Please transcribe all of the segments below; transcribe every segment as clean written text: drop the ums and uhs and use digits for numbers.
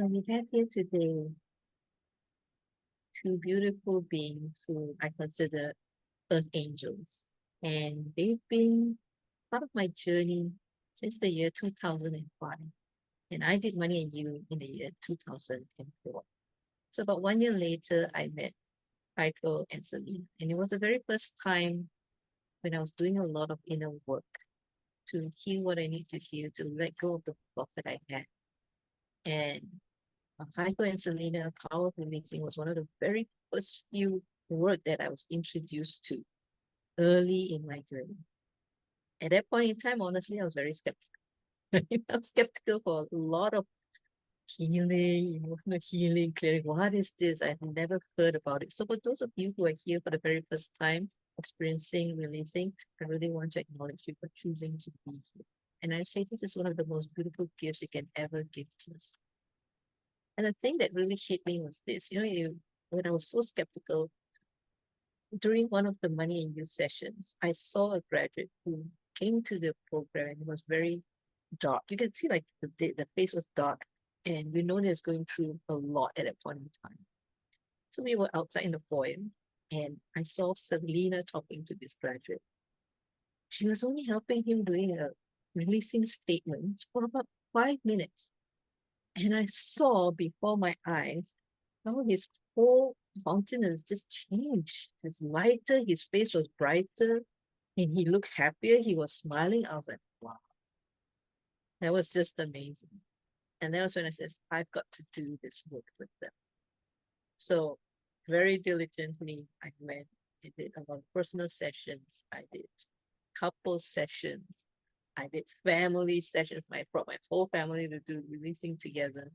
So we have here today two beautiful beings who I consider earth angels. And they've been part of my journey since the year 2005. And I did Money and You in the year 2004. So about 1 year later, I met Heiko and Selina. And it was the very first time when I was doing a lot of inner work to heal what I need to heal, to let go of the blocks that I had. And Heiko and Selina, Power of Releasing was one of the very first few work that I was introduced to early in my journey. At that point in time, honestly, I was very skeptical. I was skeptical for a lot of healing, emotional healing, clearing. What is this? I've never heard about it. So for those of you who are here for the very first time, experiencing releasing, I really want to acknowledge you for choosing to be here. And I say this is one of the most beautiful gifts you can ever give to us. And the thing that really hit me was this, when I was so skeptical, during one of the Money and You sessions, I saw a graduate who came to the program and it was very dark. You can see like the face was dark and we know he was going through a lot at that point in time. So we were outside in the foyer and I saw Selina talking to this graduate. She was only helping him doing a releasing statement for about 5 minutes. And I saw before my eyes how his whole countenance just changed. It's lighter, his face was brighter, and he looked happier. He was smiling. I was like, wow, that was just amazing. And that was when I said, I've got to do this work with them. So very diligently, I went. I did a lot of personal sessions. I did couple sessions. I did family sessions. I brought my whole family to do releasing together,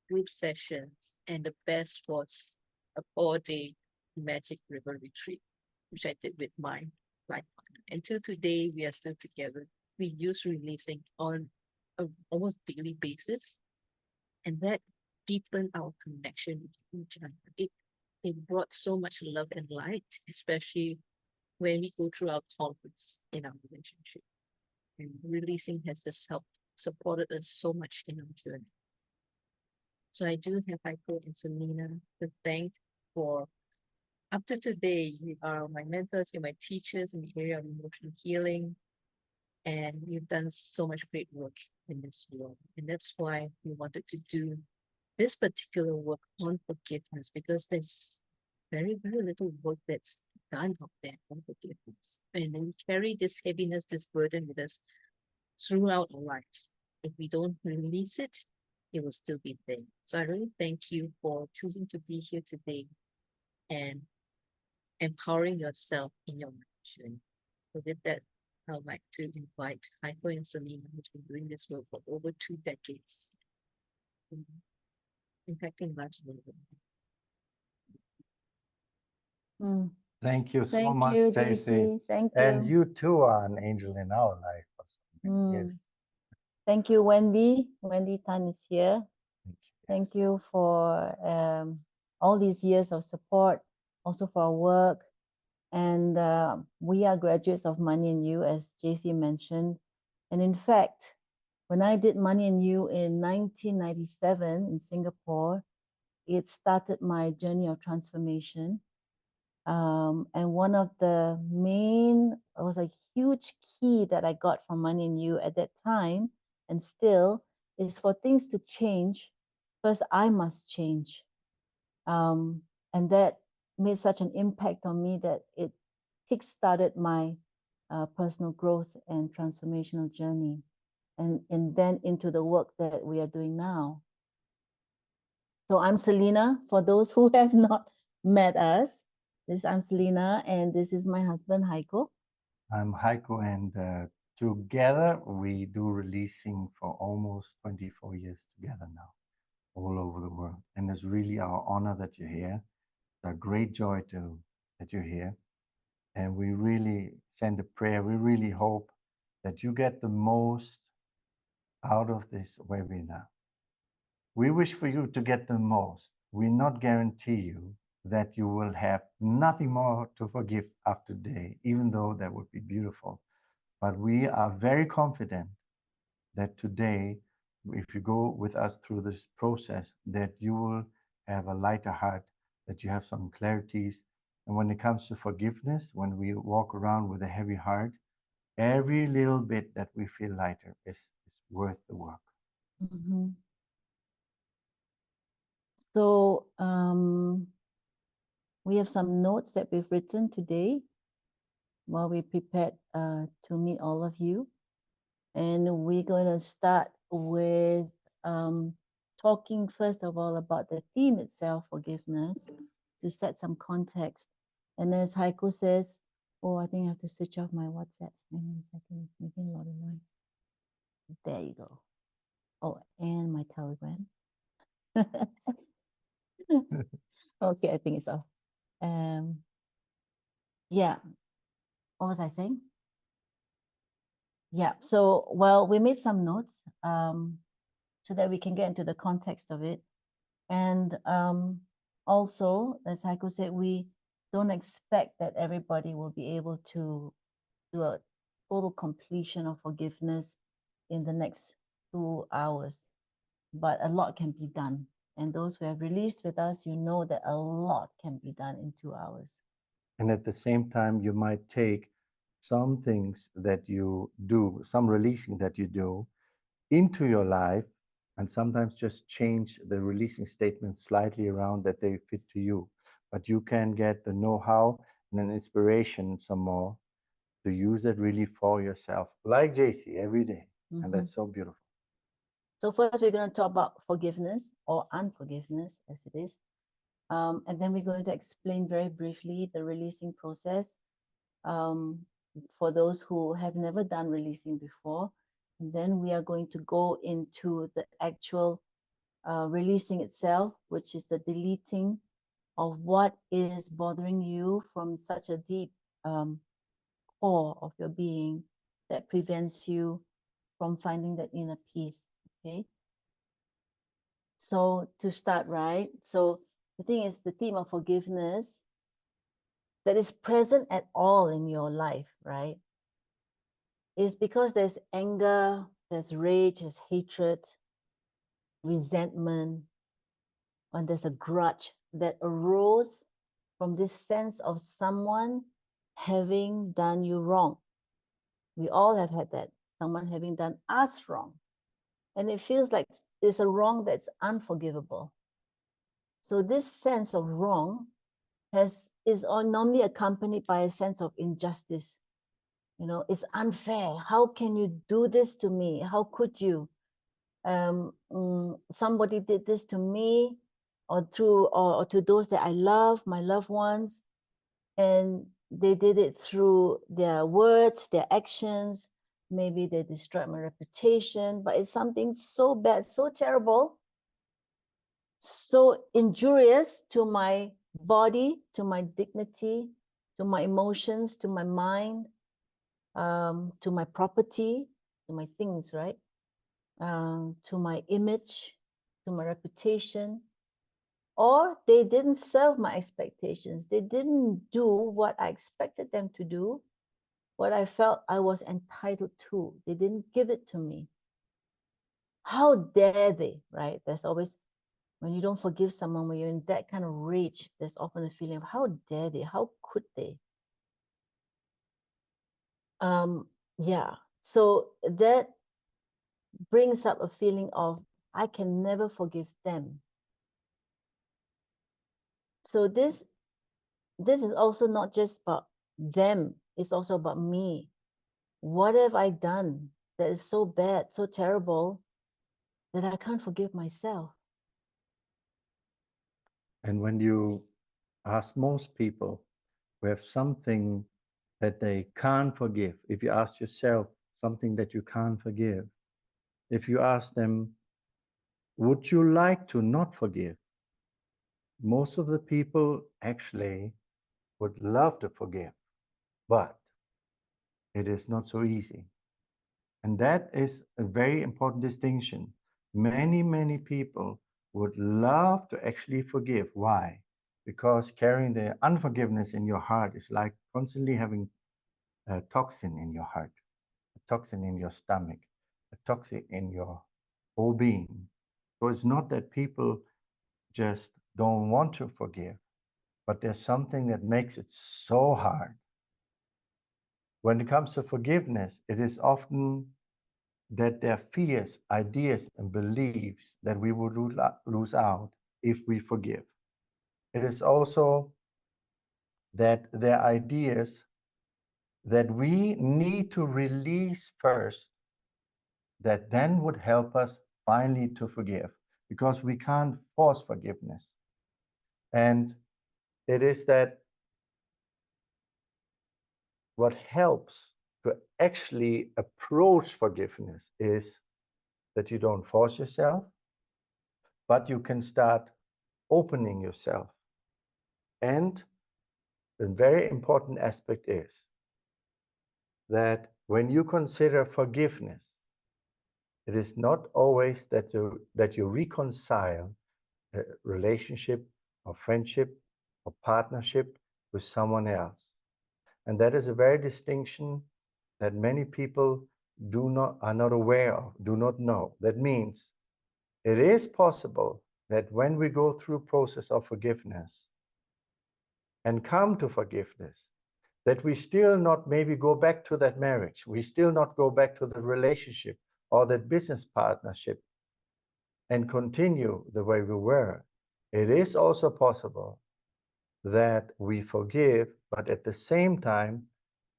group sessions, and the best was a 4-day magic river retreat, which I did with my life partner. Until today, we are still together. We use releasing on an almost daily basis, and that deepened our connection with each other. It brought so much love and light, especially when we go through our conflicts in our relationship. And releasing has just helped, supported us so much in our journey. So I do have Heiko and Selina to thank for up to today. You are my mentors, you're my teachers in the area of emotional healing, and you've done so much great work in this world. And that's why we wanted to do this particular work on forgiveness, because there's very, very little work that's done out there on forgiveness. And then we carry this heaviness, this burden with us throughout our lives. If we don't release it, it will still be there. So I really thank you for choosing to be here today and empowering yourself in your journey. So with that, I would like to invite Heiko and Selina, who's been doing this work for over 2 decades, impacting lives of Mm. Thank you so Thank much, you, JC. JC. Thank And you. you too are an angel in our life for so many years. Thank you, Wendy. Wendy Tan is here. Thank you. Thank you for all these years of support, also for our work. And we are graduates of Money and You, as JC mentioned. And in fact, when I did Money and You in 1997 in Singapore, it started my journey of transformation. And one of the main, it was a huge key that I got from Money and You at that time, and still, is for things to change, first I must change. And that made such an impact on me that it kick-started my personal growth and transformational journey, and then into the work that we are doing now. So I'm Selina, for those who have not met us. I'm Selina, and this is my husband, Heiko. I'm Heiko, and together we do releasing for almost 24 years together now, all over the world. And it's really our honor that you're here. It's a great joy that you're here. And we really send a prayer. We really hope that you get the most out of this webinar. We wish for you to get the most. We not guarantee you that you will have nothing more to forgive after today, even though that would be beautiful. But we are very confident that today if you go with us through this process, that you will have a lighter heart, that you have some clarities. And when it comes to forgiveness, when we walk around with a heavy heart, every little bit that we feel lighter is worth the work. Mhm. So we have some notes that we've written today while we prepared to meet all of you. And we're going to start with talking first of all about the theme itself, forgiveness, to set some context. And as Heiko says, oh, I think I have to switch off my WhatsApp. Hang on a second, it's making a lot of noise. There you go. Oh, and my Telegram. Okay, I think it's off. Yeah, what was I saying? Yeah, so well, we made some notes so that we can get into the context of it. And also, as Heiko said, we don't expect that everybody will be able to do a total completion of forgiveness in the next 2 hours, but a lot can be done. And those who have released with us, you know that a lot can be done in 2 hours. And at the same time, you might take some things that you do, some releasing that you do into your life, and sometimes just change the releasing statement slightly around that they fit to you. But you can get the know-how and an inspiration some more to use it really for yourself, like JC every day. And that's so beautiful. So first we're going to talk about forgiveness or unforgiveness as it is. And then we're going to explain very briefly the releasing process for those who have never done releasing before. And then we are going to go into the actual releasing itself, which is the deleting of what is bothering you from such a deep core of your being that prevents you from finding that inner peace. Okay. So to start, right? So the thing is, the theme of forgiveness that is present at all in your life, right, is because there's anger, there's rage, there's hatred, resentment, and there's a grudge that arose from this sense of someone having done you wrong. We all have had that, someone having done us wrong. And it feels like it's a wrong that's unforgivable. So this sense of wrong is normally accompanied by a sense of injustice. You know, it's unfair. How can you do this to me? How could you? Somebody did this to me, or to those that I love, my loved ones, and they did it through their words, their actions. Maybe they destroyed my reputation, but it's something so bad, so terrible, so injurious to my body, to my dignity, to my emotions, to my mind, to my property, to my things, right? To my image, to my reputation. Or they didn't serve my expectations. They didn't do what I expected them to do, what I felt I was entitled to. They didn't give it to me. How dare they, right? There's always, when you don't forgive someone, when you're in that kind of rage, there's often a feeling of how dare they, how could they? Yeah, so that brings up a feeling of I can never forgive them. So this is also not just about them, it's also about me. What have I done that is so bad, so terrible, that I can't forgive myself? And when you ask most people who have something that they can't forgive, if you ask yourself something that you can't forgive, if you ask them, would you like to not forgive? Most of the people actually would love to forgive, but it is not so easy. And that is a very important distinction. Many, many people would love to actually forgive. Why? Because carrying the unforgiveness in your heart is like constantly having a toxin in your heart, a toxin in your stomach, a toxin in your whole being. So it's not that people just don't want to forgive, but there's something that makes it so hard. When it comes to forgiveness, it is often that there are fears, ideas, and beliefs that we would lose out if we forgive. It is also that there are ideas that we need to release first, that then would help us finally to forgive, because we can't force forgiveness. And it is that what helps to actually approach forgiveness is that you don't force yourself, but you can start opening yourself. And a very important aspect is that when you consider forgiveness, it is not always that you reconcile a relationship or friendship or partnership with someone else. And that is a very distinction that many people are not aware of, do not know. That means it is possible that when we go through process of forgiveness and come to forgiveness, that we still not maybe go back to that marriage, we still not go back to the relationship or that business partnership and continue the way we were. It is also possible that we forgive, but at the same time,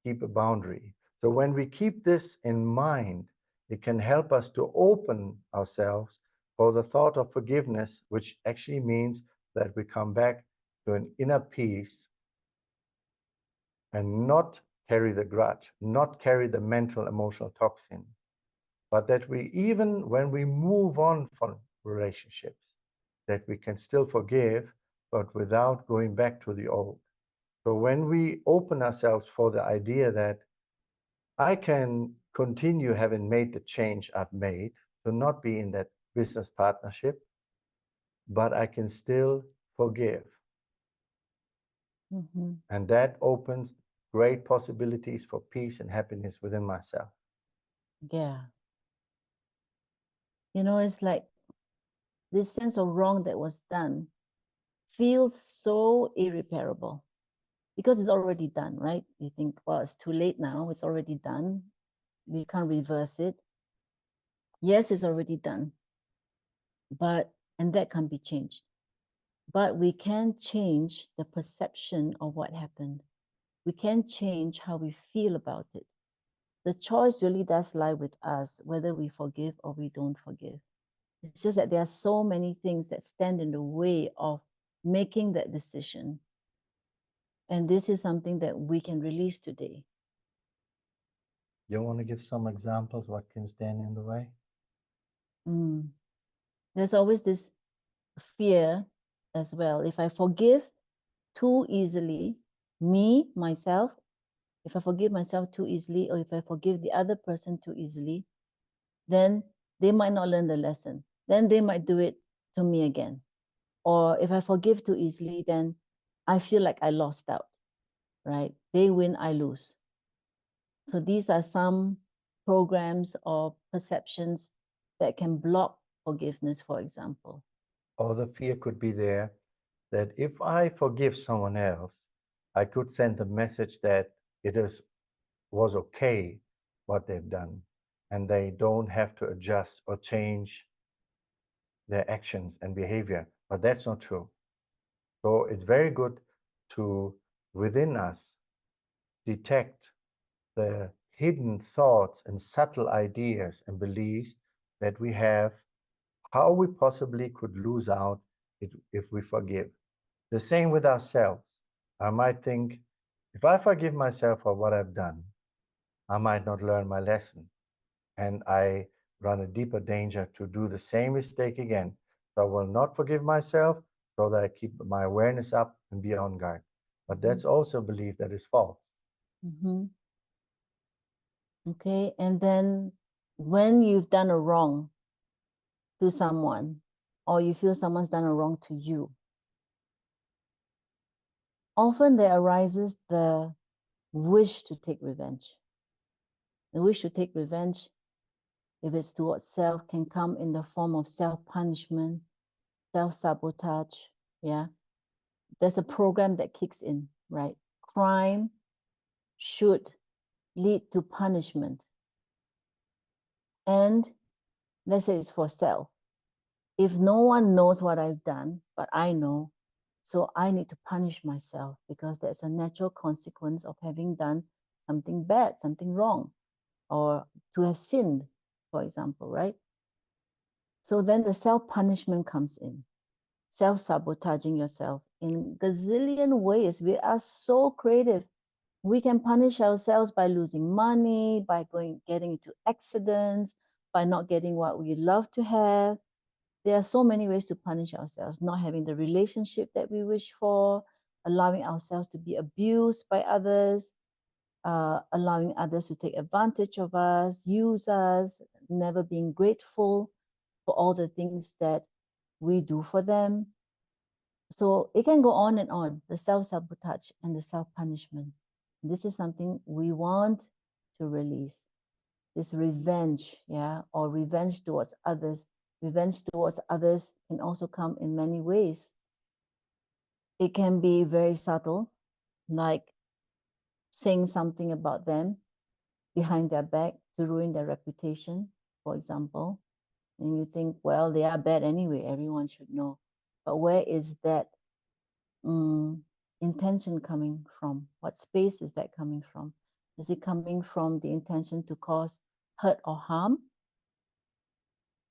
keep a boundary. So when we keep this in mind, it can help us to open ourselves for the thought of forgiveness, which actually means that we come back to an inner peace and not carry the grudge, not carry the mental emotional toxin, but that we, even when we move on from relationships, that we can still forgive, but without going back to the old. So when we open ourselves for the idea that I can continue having made the change I've made to not be in that business partnership, but I can still forgive. And that opens great possibilities for peace and happiness within myself. Yeah. You know, it's like this sense of wrong that was done feels so irreparable because it's already done, right? You think, well, it's too late now. It's already done. We can't reverse it. Yes, it's already done. And that can't be changed. But we can change the perception of what happened. We can change how we feel about it. The choice really does lie with us, whether we forgive or we don't forgive. It's just that there are so many things that stand in the way of making that decision. And this is something that we can release today. You want to give some examples what can stand in the way? There's always this fear as well. If I forgive too easily, myself, if I forgive myself too easily, or if I forgive the other person too easily, then they might not learn the lesson. Then they might do it to me again. Or if I forgive too easily, then I feel like I lost out, right? They win, I lose. So these are some programs or perceptions that can block forgiveness, for example. Or the fear could be there that if I forgive someone else, I could send the message that was okay what they've done, and they don't have to adjust or change their actions and behavior. But that's not true. So it's very good to, within us, detect the hidden thoughts and subtle ideas and beliefs that we have, how we possibly could lose out if we forgive. The same with ourselves. I might think, if I forgive myself for what I've done, I might not learn my lesson. And I run a deeper danger to do the same mistake again. So I will not forgive myself so that I keep my awareness up and be on guard. But that's also a belief that is false. Okay, and then when you've done a wrong to someone, or you feel someone's done a wrong to you, often there arises the wish to take revenge. The wish to take revenge if it's towards self, can come in the form of self-punishment, self-sabotage. Yeah. There's a program that kicks in, right? Crime should lead to punishment. And let's say it's for self. If no one knows what I've done, but I know, so I need to punish myself because that's a natural consequence of having done something bad, something wrong, or to have sinned, for example, right? So then the self-punishment comes in, self-sabotaging yourself in gazillion ways. We are so creative. We can punish ourselves by losing money, by getting into accidents, by not getting what we love to have. There are so many ways to punish ourselves, not having the relationship that we wish for, allowing ourselves to be abused by others, allowing others to take advantage of us, use us, never being grateful for all the things that we do for them. So it can go on, the self-sabotage and the self-punishment. This is something we want to release. This revenge, yeah, or revenge towards others. Revenge towards others can also come in many ways. It can be very subtle, like saying something about them behind their back to ruin their reputation, for example. And you think, well, they are bad anyway, everyone should know. But where is that intention coming from? What space is that coming from? Is it coming from the intention to cause hurt or harm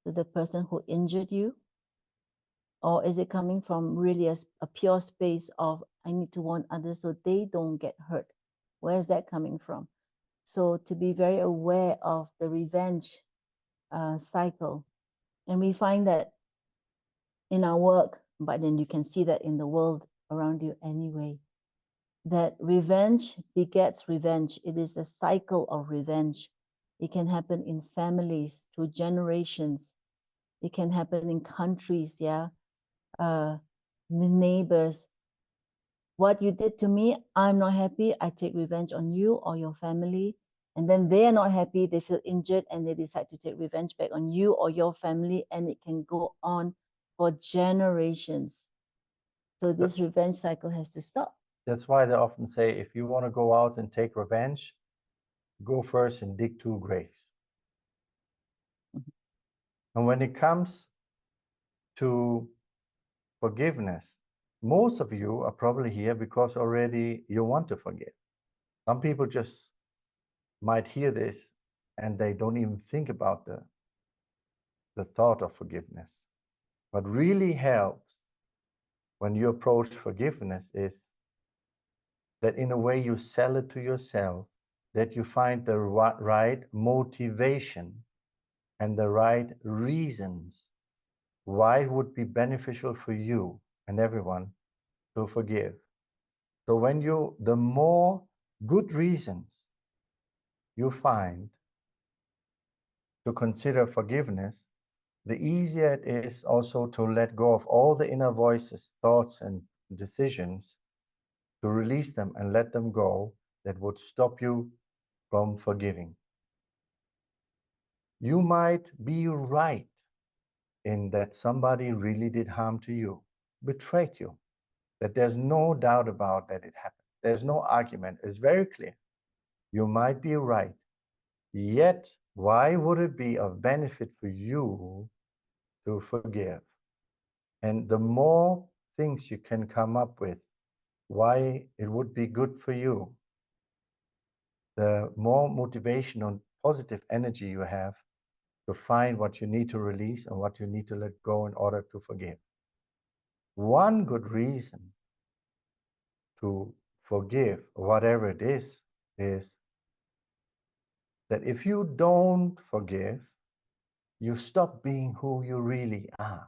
to the person who injured you? Or is it coming from really a pure space of, I need to warn others so they don't get hurt? Where is that coming from? So to be very aware of the revenge cycle. And we find that in our work, but then you can see that in the world around you anyway, that revenge begets revenge. It is a cycle of revenge. It can happen in families through generations. It can happen in countries, yeah, neighbors. What you did to me, I'm not happy. I take revenge on you or your family. And then they are not happy. They feel injured and they decide to take revenge back on you or your family. And it can go on for generations. So this revenge cycle has to stop. That's why they often say, if you want to go out and take revenge, go first and dig 2 graves. And when it comes to forgiveness, most of you are probably here because already you want to forgive. Some people just might hear this and they don't even think about the thought of forgiveness. What really helps when you approach forgiveness is that in a way you sell it to yourself, that you find the right motivation and the right reasons why it would be beneficial for you and everyone to forgive. So the more good reasons you find to consider forgiveness, the easier it is also to let go of all the inner voices, thoughts, and decisions, to release them and let them go that would stop you from forgiving. You might be right in that somebody really did harm to you, betrayed you, that there's no doubt about that it happened. There's no argument. It's very clear. You might be right. Yet, why would it be of benefit for you to forgive? And the more things you can come up with why it would be good for you, the more motivation and positive energy you have to find what you need to release and what you need to let go in order to forgive. One good reason to forgive, whatever it is that if you don't forgive, you stop being who you really are.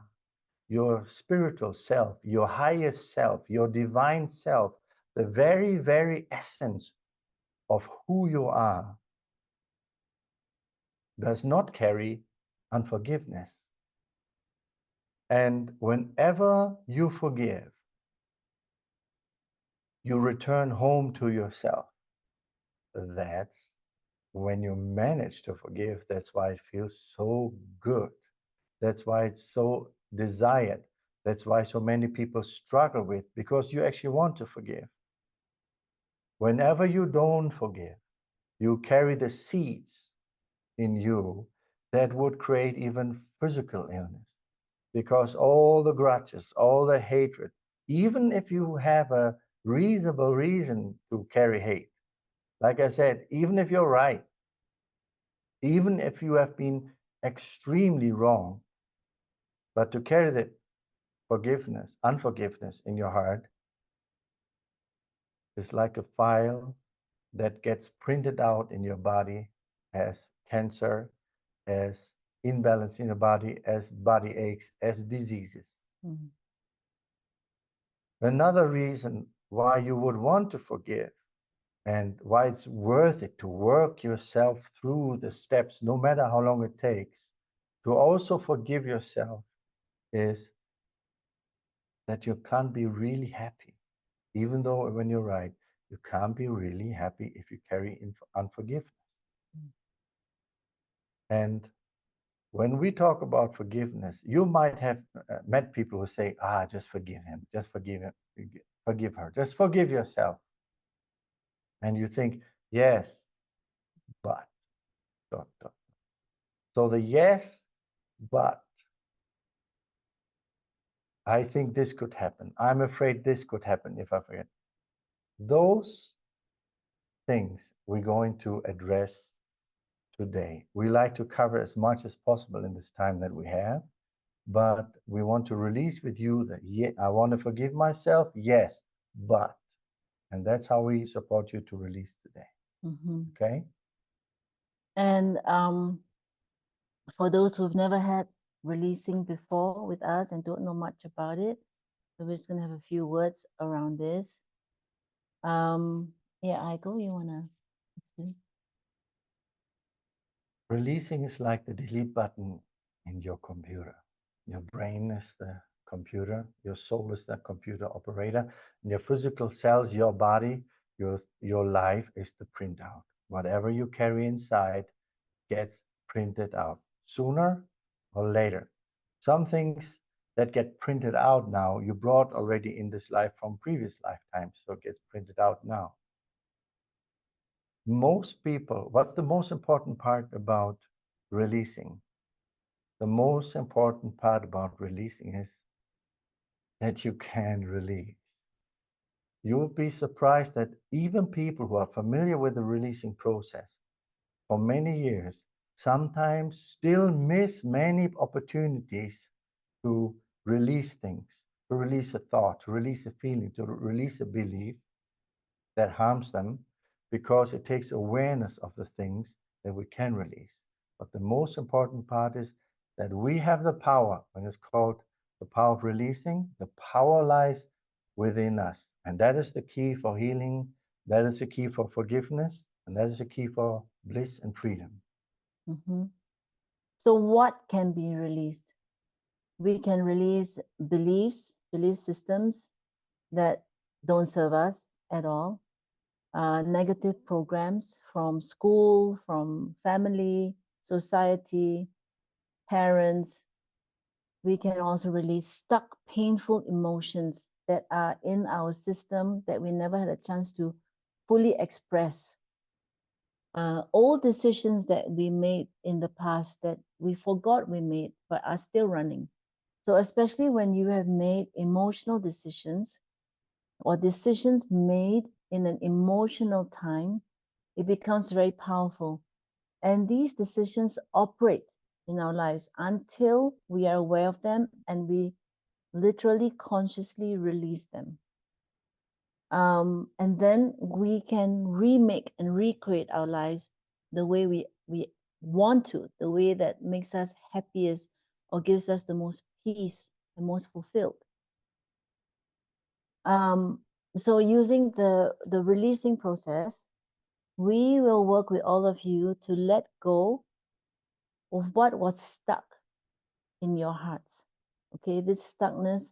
Your spiritual self, your highest self, your divine self, the very, very essence of who you are does not carry unforgiveness. And whenever you forgive, you return home to yourself. That's when you manage to forgive, that's why it feels so good. That's why it's so desired. That's why so many people struggle with, because you actually want to forgive. Whenever you don't forgive, you carry the seeds in you that would create even physical illness. Because all the grudges, all the hatred, even if you have a reasonable reason to carry hate, like I said, even if you're right, even if you have been extremely wrong, but to carry that unforgiveness in your heart is like a file that gets printed out in your body as cancer, as imbalance in your body, as body aches, as diseases. Mhm. Another reason why you would want to forgive and why it's worth it to work yourself through the steps, no matter how long it takes, to also forgive yourself is that you can't be really happy. Even though when you're right, you can't be really happy if you carry unforgiveness. Mm. And when we talk about forgiveness, you might have met people who say, just forgive him, just forgive him, forgive her, just forgive yourself. And you think, yes, but, dot, dot. So the yes, but, I think this could happen. I'm afraid this could happen if I forget. Those things we're going to address today. We like to cover as much as possible in this time that we have, but we want to release with you that, yeah, I want to forgive myself, yes, but, and that's how we support you to release today. Mhm. Okay? And for those who've never had releasing before with us and don't know much about it, so we're just gonna have a few words around this. Yeah, Heiko, you wanna explain? Releasing is like the delete button in your computer. Your brain is the computer, your soul is the computer operator, and your physical cells, your body, your life is the printout. Whatever you carry inside gets printed out sooner or later. Some things that get printed out now, you brought already in this life from previous lifetimes, so it gets printed out now. Most people, what's the most important part about releasing? The most important part about releasing is that you can release. You'll be surprised that even people who are familiar with the releasing process for many years sometimes still miss many opportunities to release things, to release a thought, to release a feeling, to release a belief that harms them, because it takes awareness of the things that we can release. But the most important part is that we have the power, and it's called the power of releasing. The power lies within us. And that is the key for healing. That is the key for forgiveness. And that is the key for bliss and freedom. Mm-hmm. So what can be released? We can release belief systems that don't serve us at all. Negative programs from school, from family, society, parents. We can also release stuck, painful emotions that are in our system that we never had a chance to fully express. All decisions that we made in the past that we forgot we made but are still running. So, especially when you have made emotional decisions or decisions made in an emotional time, it becomes very powerful. And these decisions operate in our lives until we are aware of them and we literally consciously release them. And then we can remake and recreate our lives the way we want to, the way that makes us happiest or gives us the most peace and most fulfilled. So using the releasing process, we will work with all of you to let go of what was stuck in your hearts. Okay, this stuckness,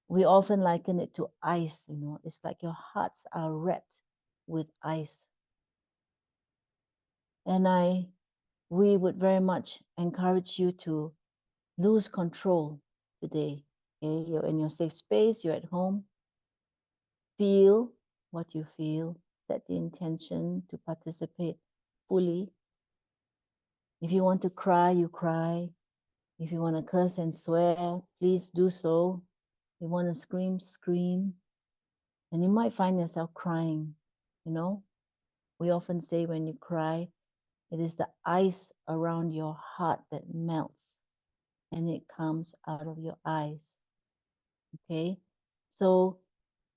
we often liken it to ice, it's like your hearts are wrapped with ice. And we would very much encourage you to lose control today. Okay, you're in your safe space, you're at home. Feel what you feel, set the intention to participate fully. If you want to cry, you cry. If you want to curse and swear, please do so. If you want to scream, scream. And you might find yourself crying. You know, we often say when you cry, it is the ice around your heart that melts and it comes out of your eyes. Okay, so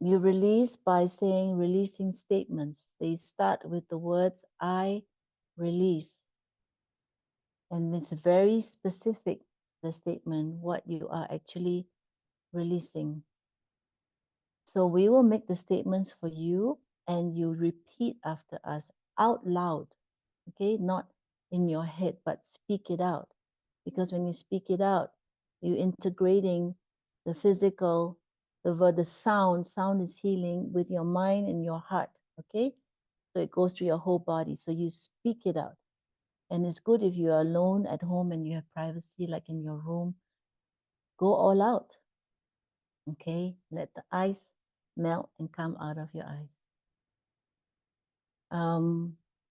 you release by saying releasing statements. They start with the words I release. And it's very specific, the statement, what you are actually releasing. So we will make the statements for you and you repeat after us out loud. Okay, not in your head, but speak it out. Because when you speak it out, you're integrating the physical, the sound. Sound is healing with your mind and your heart. Okay, so it goes through your whole body. So you speak it out. And it's good if you're alone at home and you have privacy, like in your room. Go all out. Okay, let the ice melt and come out of your eyes.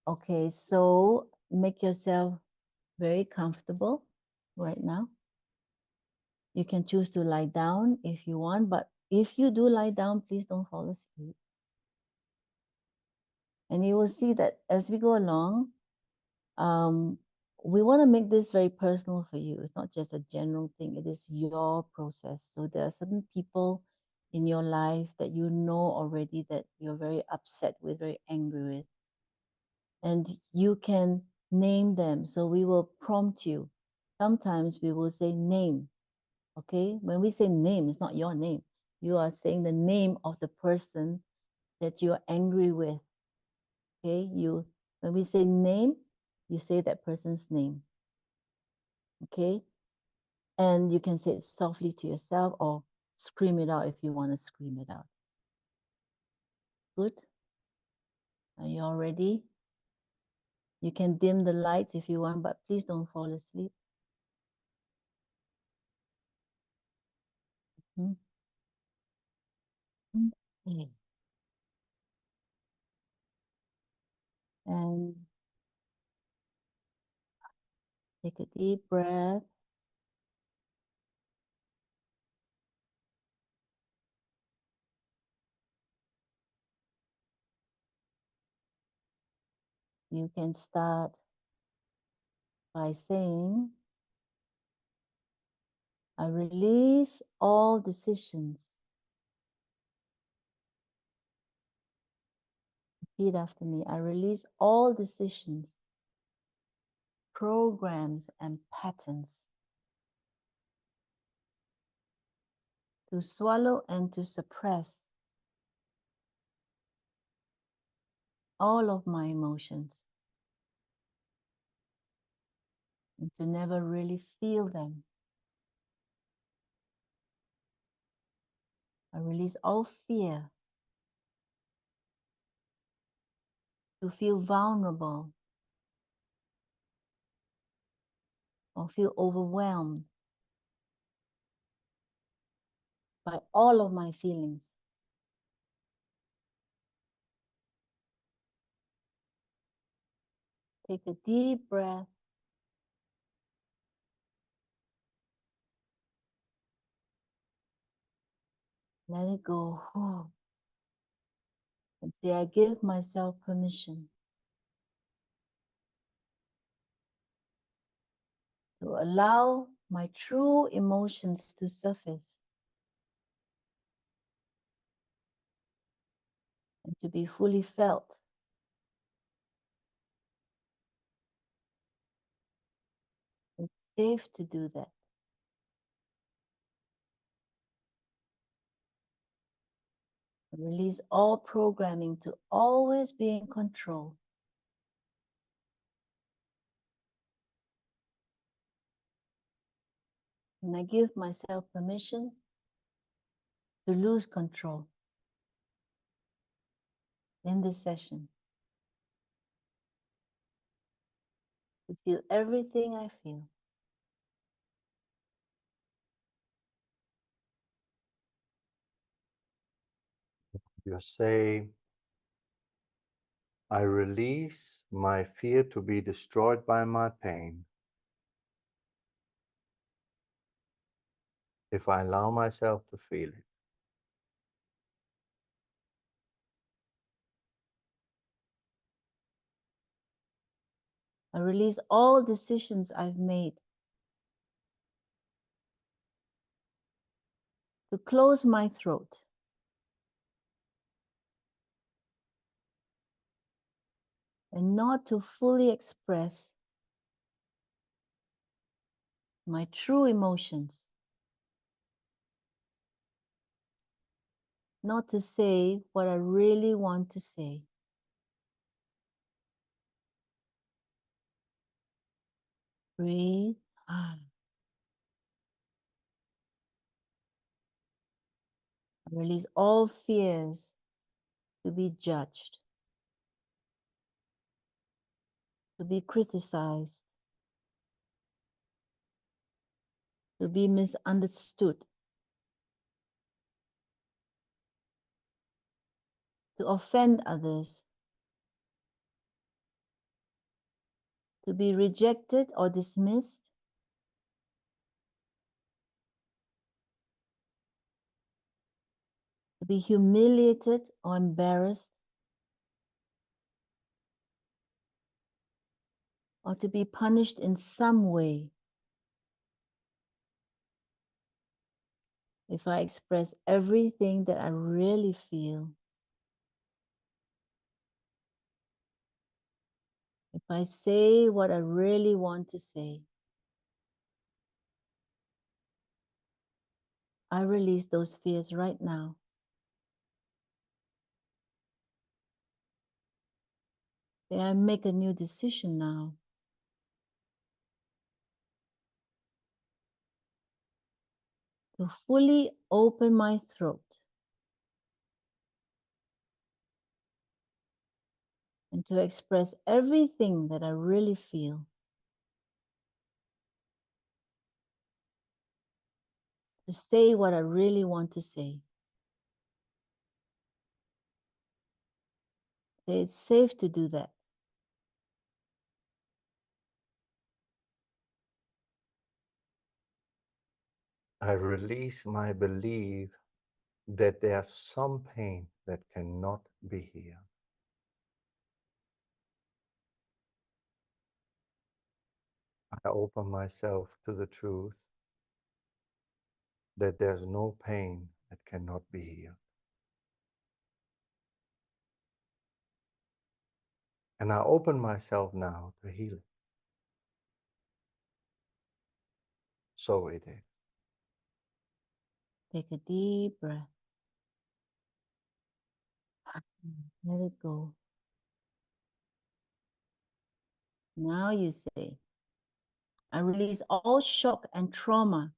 Okay, so make yourself very comfortable right now. You can choose to lie down if you want, but if you do lie down, please don't fall asleep. And you will see that as we go along, we want to make this very personal for you. It's not just a general thing, it is your process. So there are certain people in your life that you know already that you're very upset with, very angry with. And you can name them. So we will prompt you. Sometimes we will say name. Okay, when we say name, it's not your name. You are saying the name of the person that you're angry with. Okay, when we say name, you say that person's name. Okay, and you can say it softly to yourself or scream it out if you want to scream it out. Good. Are you all ready? You can dim the lights if you want, but please don't fall asleep. Okay. And take a deep breath. You can start by saying, I release all decisions. Repeat after me. I release all decisions, programs, and patterns to swallow and to suppress all of my emotions and to never really feel them. I release all fear to feel vulnerable or feel overwhelmed by all of my feelings. Take a deep breath. Let it go. And say, I give myself permission to allow my true emotions to surface and to be fully felt. It's safe to do that. Release all programming to always be in control. And I give myself permission to lose control in this session. to feel everything I feel. You say, I release my fear to be destroyed by my pain if I allow myself to feel it. I release all decisions I've made to close my throat and not to fully express my true emotions, not to say what I really want to say. Breathe. Release all fears to be judged, to be criticized, to be misunderstood, to offend others, to be rejected or dismissed, to be humiliated or embarrassed, or to be punished in some way if I express everything that I really feel. If I say what I really want to say, I release those fears right now. May I make a new decision now to fully open my throat and to express everything that I really feel, to say what I really want to say. Say it's safe to do that. I release my belief that there's some pain that cannot be healed. I open myself to the truth that there's no pain that cannot be healed. And I open myself now to heal it. So it is. Take a deep breath. Let it go. Now you say, I release all shock and trauma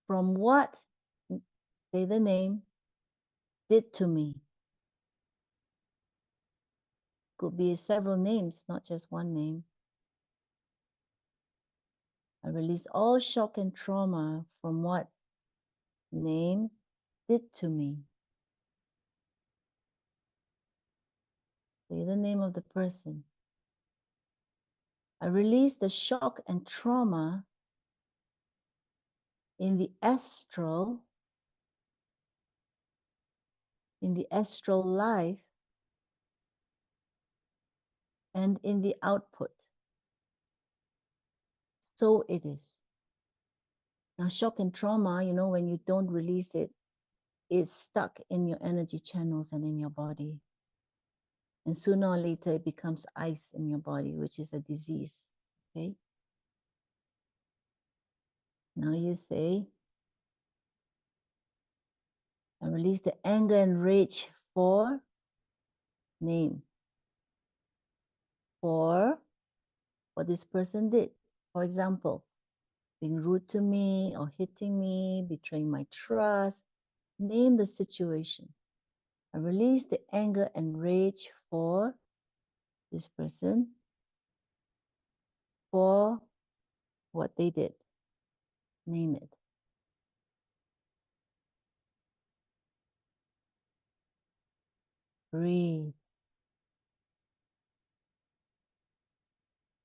from what, say the name, did to me. Could be several names, not just one name. I release all shock and trauma from what name did to me. Say the name of the person. I release the shock and trauma in the astral life and in the output. So it is. Now, shock and trauma, you know, when you don't release it, it's stuck in your energy channels and in your body. And sooner or later, it becomes ice in your body, which is a disease. Okay? Now you say, I release the anger and rage for name. For what this person did. For example, being rude to me or hitting me, betraying my trust. Name the situation. I release the anger and rage for this person for what they did. Name it. Breathe.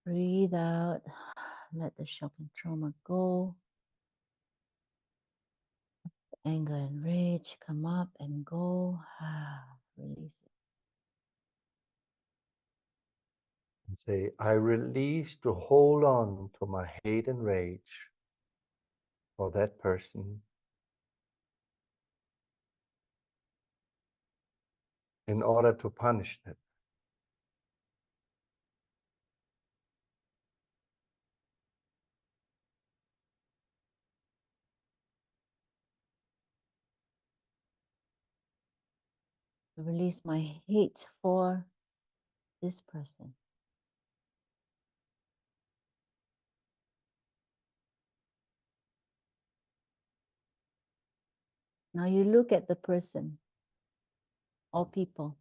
Breathe out. Let the shock and trauma go. Anger and rage come up and go. Release it. And say, I release to hold on to my hate and rage for that person in order to punish them. Release my hate for this person. Now you look at the person or people.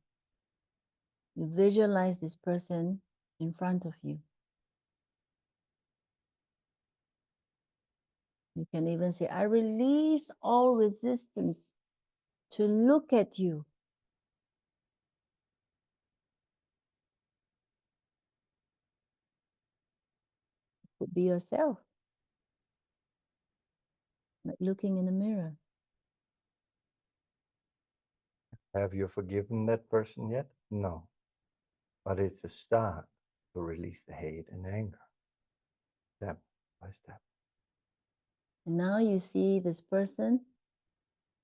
You visualize this person in front of you. You can even say, I release all resistance to look at you. It could be yourself, like looking in a mirror. Have you forgiven that person yet? No. But it's a start to release the hate and anger, step by step. And now you see this person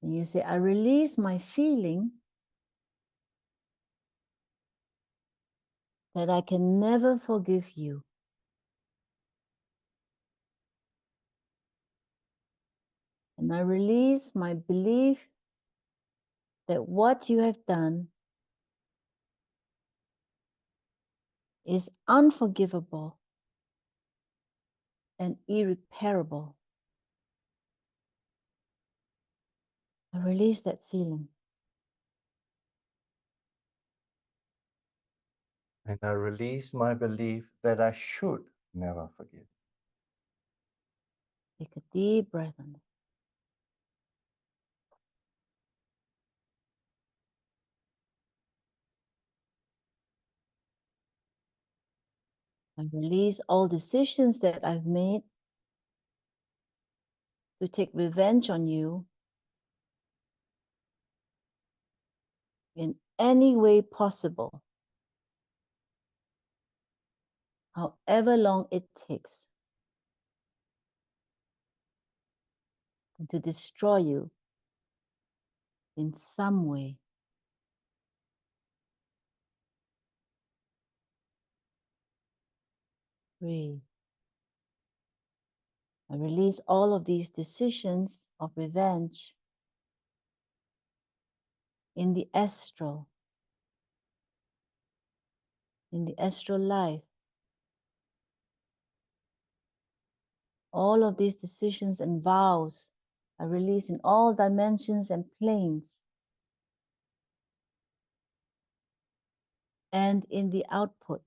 and you say, I release my feeling that I can never forgive you. And I release my belief that what you have done is unforgivable and irreparable. I release that feeling. And I release my belief that I should never forgive. Take a deep breath on it. I release all decisions that I've made to take revenge on you in any way possible, however long it takes, and to destroy you in some way. Breathe. I release all of these decisions of revenge in the astral life. All of these decisions and vows I release in all dimensions and planes, and in the output.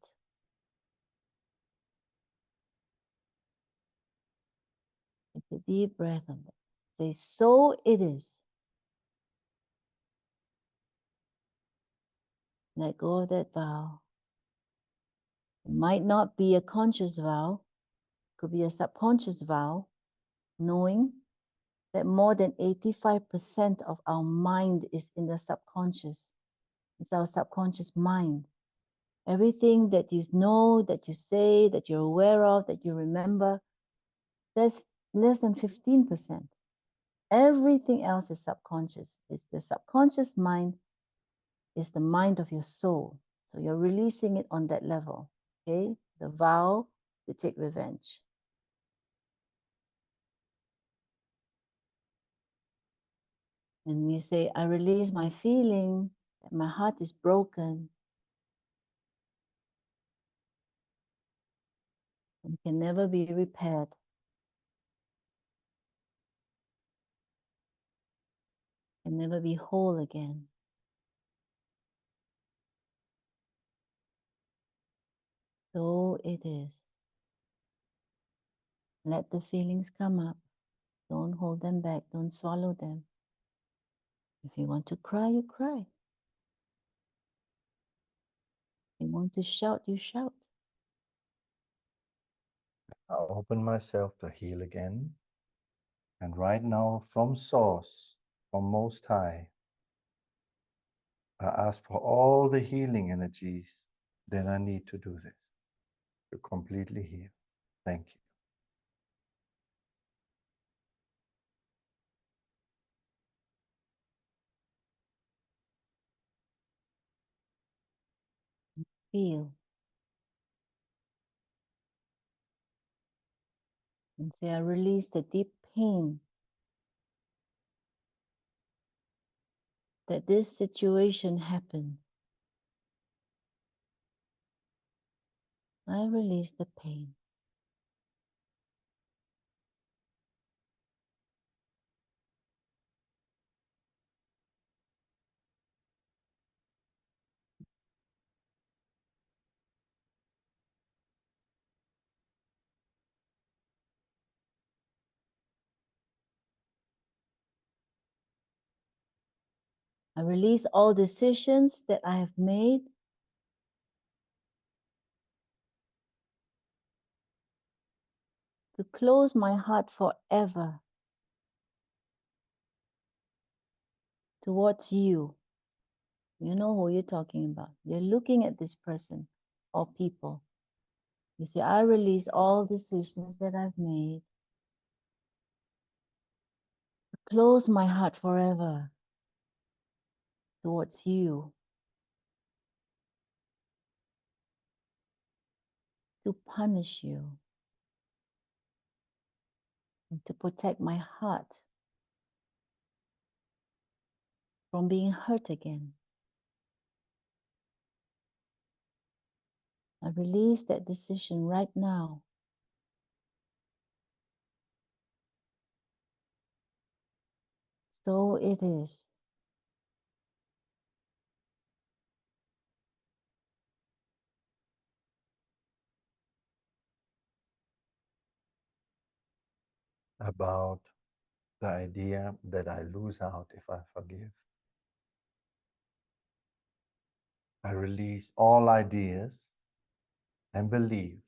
Take a deep breath on it. Say, so it is. Let go of that vow. It might not be a conscious vow, it could be a subconscious vow, knowing that more than 85% of our mind is in the subconscious. It's our subconscious mind. Everything that you know, that you say, that you're aware of, that you remember, that's less than 15%. Everything else is subconscious. It's the subconscious mind is the mind of your soul. So you're releasing it on that level, okay? The vow to take revenge. And you say, I release my feeling that my heart is broken and can never be repaired. Can never be whole again. So it is. Let the feelings come up. Don't hold them back. Don't swallow them. If you want to cry, you cry. If you want to shout, you shout. I open myself to heal again. And right now, from Source, from Most High, I ask for all the healing energies that I need to do this, to completely heal. Thank you. Feel. And say, I release the deep pain that this situation happened. I release the pain. I release all decisions that I have made to close my heart forever towards you. You know who you're talking about. You're looking at this person or people. You say, I release all decisions that I've made to close my heart forever towards you, to punish you, and to protect my heart from being hurt again. I release that decision right now. So it is. About the idea that I lose out if I forgive. I release all ideas and beliefs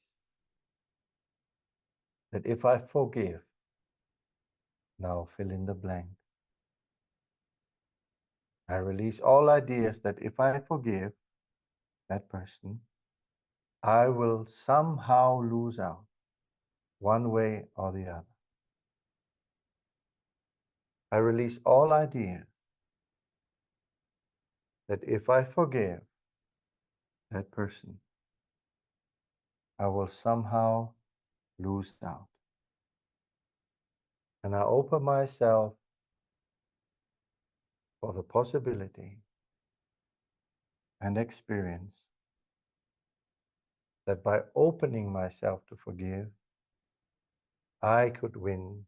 that if I forgive, now fill in the blank. I release all ideas that if I forgive that person, I will somehow lose out, one way or the other. I release all ideas that if I forgive that person, I will somehow lose out. And I open myself for the possibility and experience that by opening myself to forgive, I could win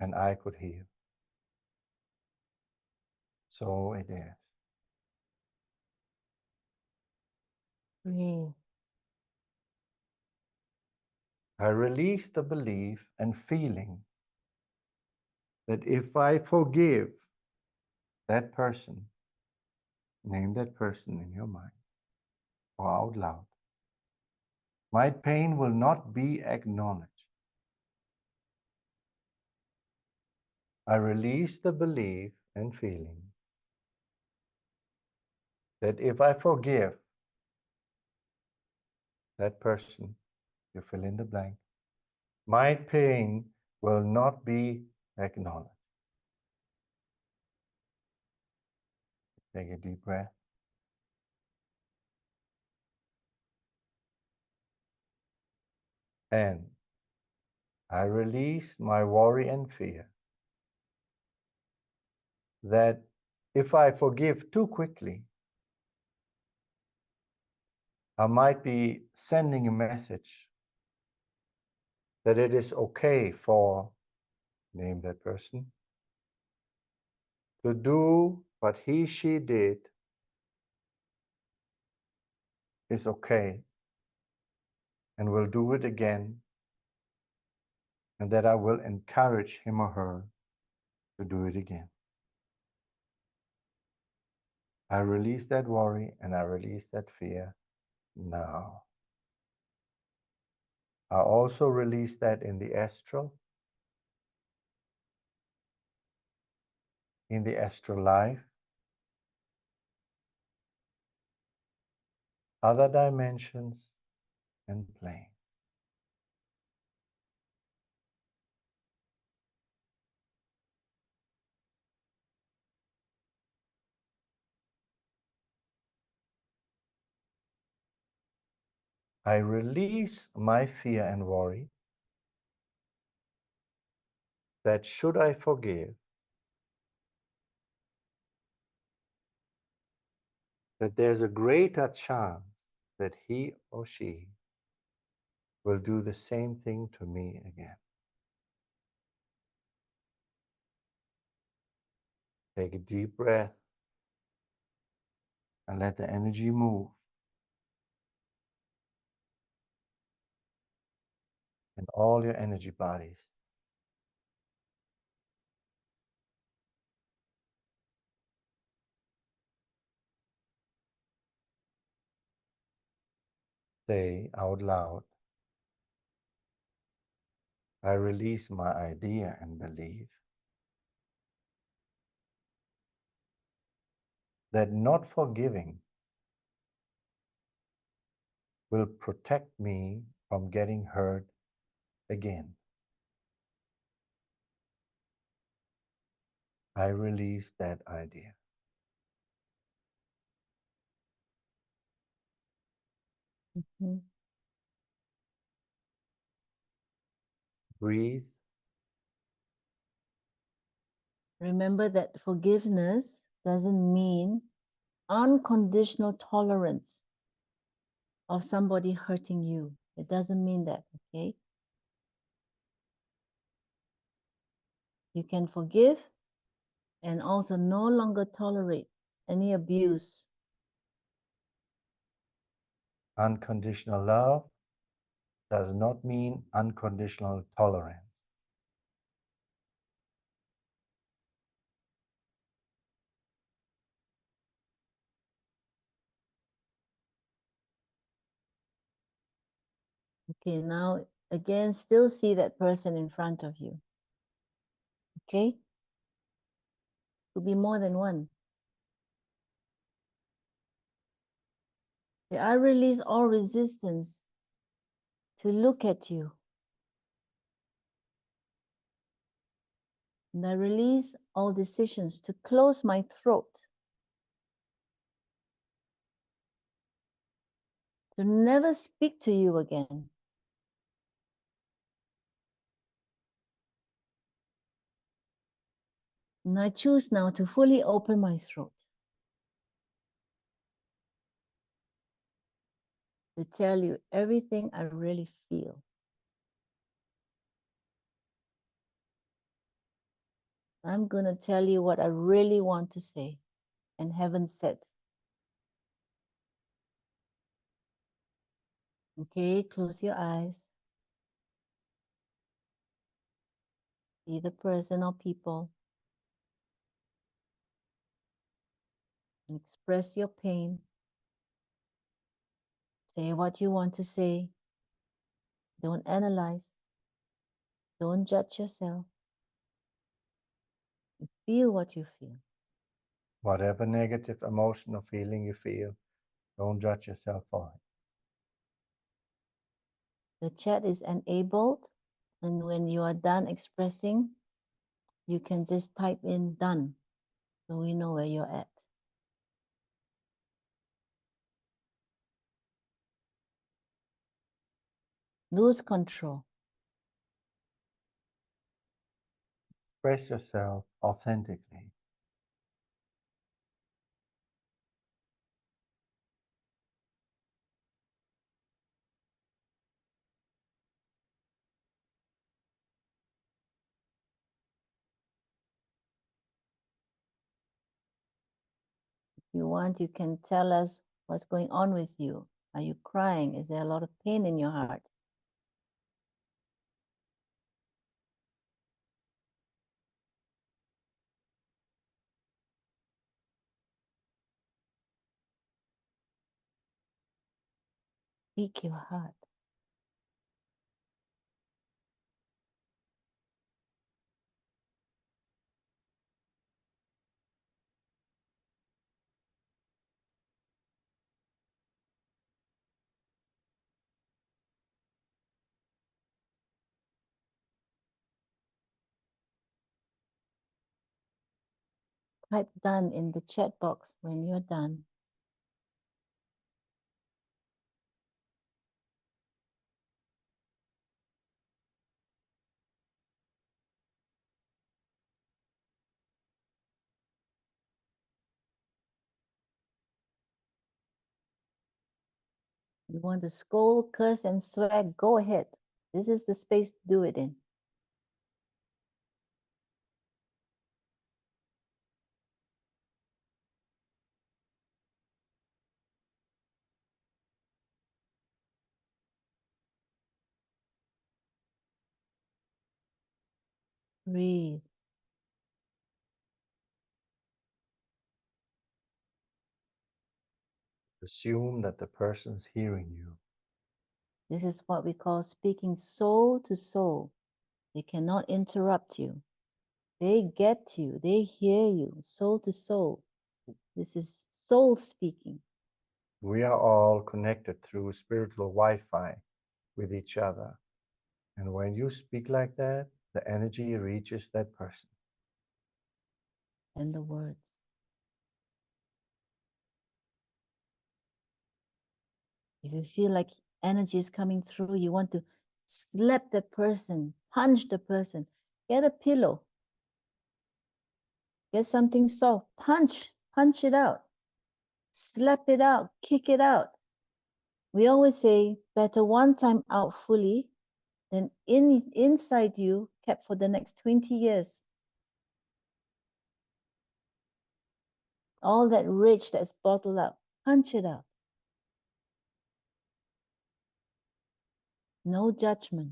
and I could heal. So it is. Breathe. I release the belief and feeling that if I forgive that person, name that person in your mind or out loud, my pain will not be acknowledged. I release the belief and feeling that if I forgive that person, you fill in the blank, my pain will not be acknowledged. Take a deep breath. And I release my worry and fear that if I forgive too quickly, I might be sending a message that it is okay for, name that person, to do what he, she did is okay and will do it again, and that I will encourage him or her to do it again. I release that worry and I release that fear now. I also release that in the astral, life, other dimensions and plane. I release my fear and worry that should I forgive, that there's a greater chance that he or she will do the same thing to me again. Take a deep breath and let the energy move. In all your energy bodies. Say out loud, I release my idea and belief that not forgiving will protect me from getting hurt again. I release that idea. Mhm. Breathe. Remember that forgiveness doesn't mean unconditional tolerance of somebody hurting you. It doesn't mean that, okay? You can forgive and also no longer tolerate any abuse. Unconditional love does not mean unconditional tolerance. Okay, now again, still see that person in front of you. Okay? Could be more than one. I release all resistance to look at you. And I release all decisions to close my throat, to never speak to you again. And I choose now to fully open my throat to tell you everything I really feel. I'm going to tell you what I really want to say and haven't said. Okay, close your eyes. See the person or people. Express your pain. Say what you want to say. Don't analyze. Don't judge yourself. Feel what you feel. Whatever negative emotion or feeling you feel, don't judge yourself for it. The chat is enabled, and when you are done expressing, you can just type in done, so we know where you're at. Lose control. Express yourself authentically. If you want, you can tell us what's going on with you. Are you crying? Is there a lot of pain in your heart? Speak your heart. Type done in the chat box when you're done. You want to scold, curse, and swear? Go ahead. This is the space to do it in. Breathe. Assume that the person's hearing you. This is what we call speaking soul to soul. They cannot interrupt you. They get you. They hear you, soul to soul. This is soul speaking. We are all connected through spiritual Wi-Fi with each other. And when you speak like that, the energy reaches that person. And the words. If you feel like energy is coming through, you want to slap the person, punch the person, get a pillow, get something soft, punch it out, slap it out, kick it out. We always say better one time out fully than inside you kept for the next 20 years. All that rage that's bottled up, punch it out. No judgment.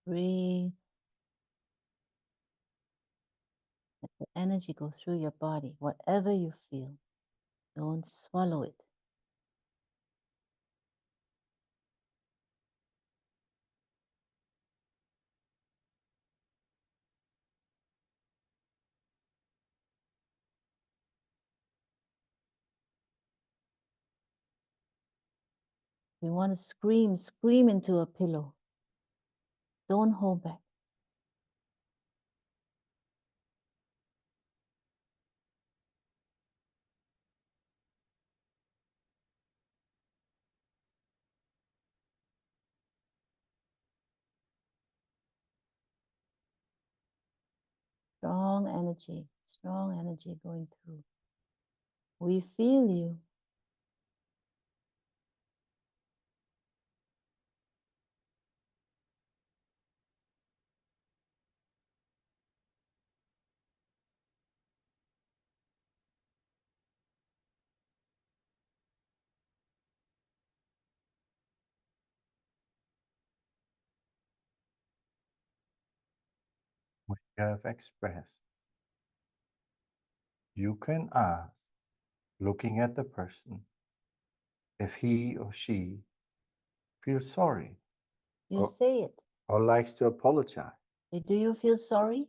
Breathe. Let the energy go through your body, whatever you feel. Don't swallow it. You want to scream, scream into a pillow. Don't hold back. Strong energy going through. We feel you. When you have expressed, you can ask, looking at the person, if he or she feels sorry You say it. or likes to apologize. Do you feel sorry?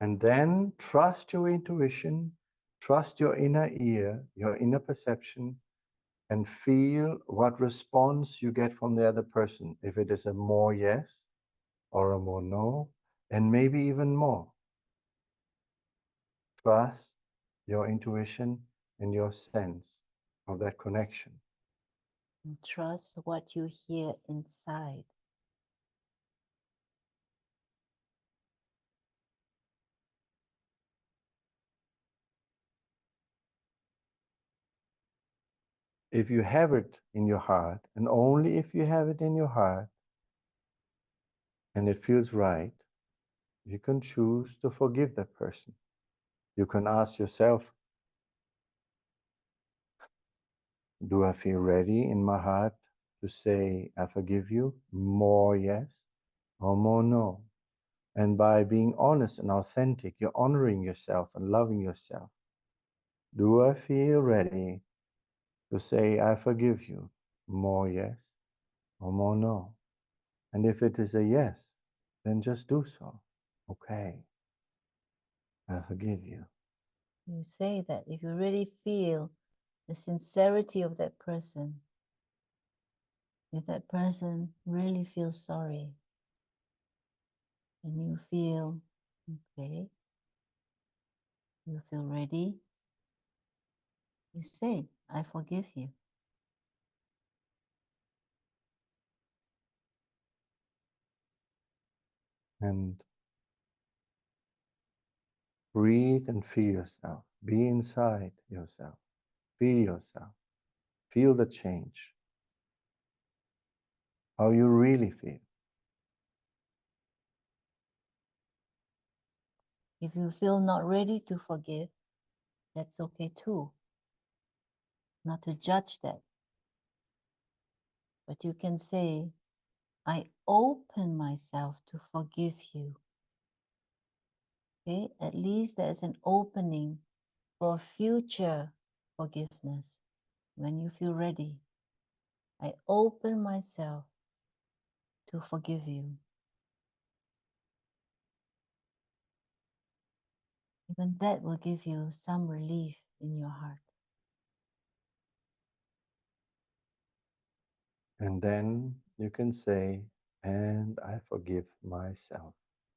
And then trust your intuition, trust your inner ear, your inner perception, and feel what response you get from the other person. If it is a more yes or a more no, and maybe even more. Trust your intuition, and your sense of that connection. And trust what you hear inside. If you have it in your heart, and only if you have it in your heart, and it feels right, you can choose to forgive that person. You can ask yourself, do I feel ready in my heart to say, I forgive you? More yes, or more no. And by being honest and authentic, you're honoring yourself and loving yourself. Do I feel ready to say, I forgive you? More yes, or more no. And if it is a yes, then just do so. Okay, I forgive you. You say that if you really feel the sincerity of that person, if that person really feels sorry, and you feel, okay, you feel ready, you say, I forgive you. And breathe and feel yourself. Be inside yourself. Feel yourself. Feel the change. How you really feel. If you feel not ready to forgive, that's okay too. Not to judge that. But you can say, I open myself to forgive you. Okay, at least there's an opening for future forgiveness when you feel ready. I open myself to forgive you. Even that will give you some relief in your heart. And then you can say, and I forgive myself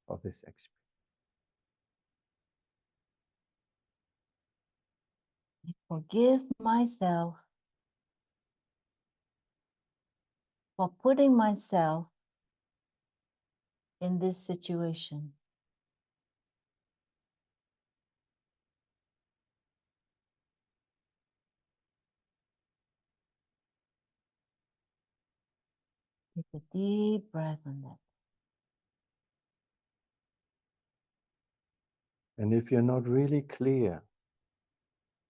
for this experience. I forgive myself for putting myself in this situation. Take a deep breath on that. And if you're not really clear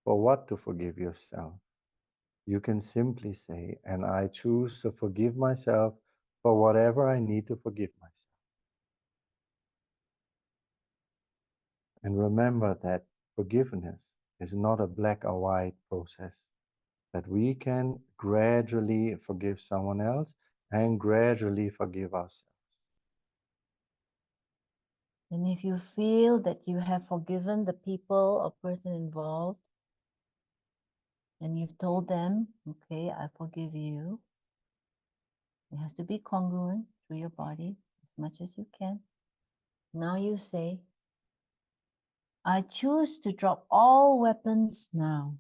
for what to forgive yourself, you can simply say, and I choose to forgive myself for whatever I need to forgive myself. And remember that forgiveness is not a black or white process, that we can gradually forgive someone else and gradually forgive ourselves. And if you feel that you have forgiven the people or person involved, and you've told them, okay, I forgive you, it has to be congruent through your body as much as you can. Now you say, I choose to drop all weapons now.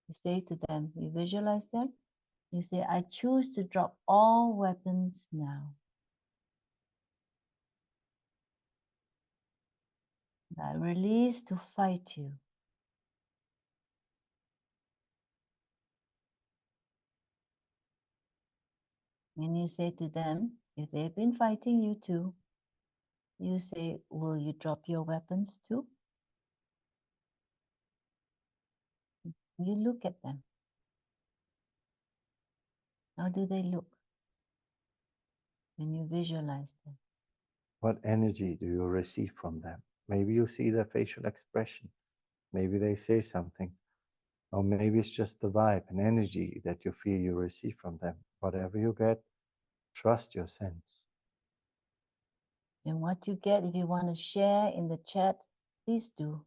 You say to them, you visualize them. You say, I choose to drop all weapons now. I release to fight you. And you say to them, if they've been fighting you too, you say, will you drop your weapons too? You look at them. How do they look when you visualize them? What energy do you receive from them? Maybe you see their facial expression. Maybe they say something. Or maybe it's just the vibe and energy that you feel you receive from them. Whatever you get, trust your sense. And what you get, if you want to share in the chat, please do.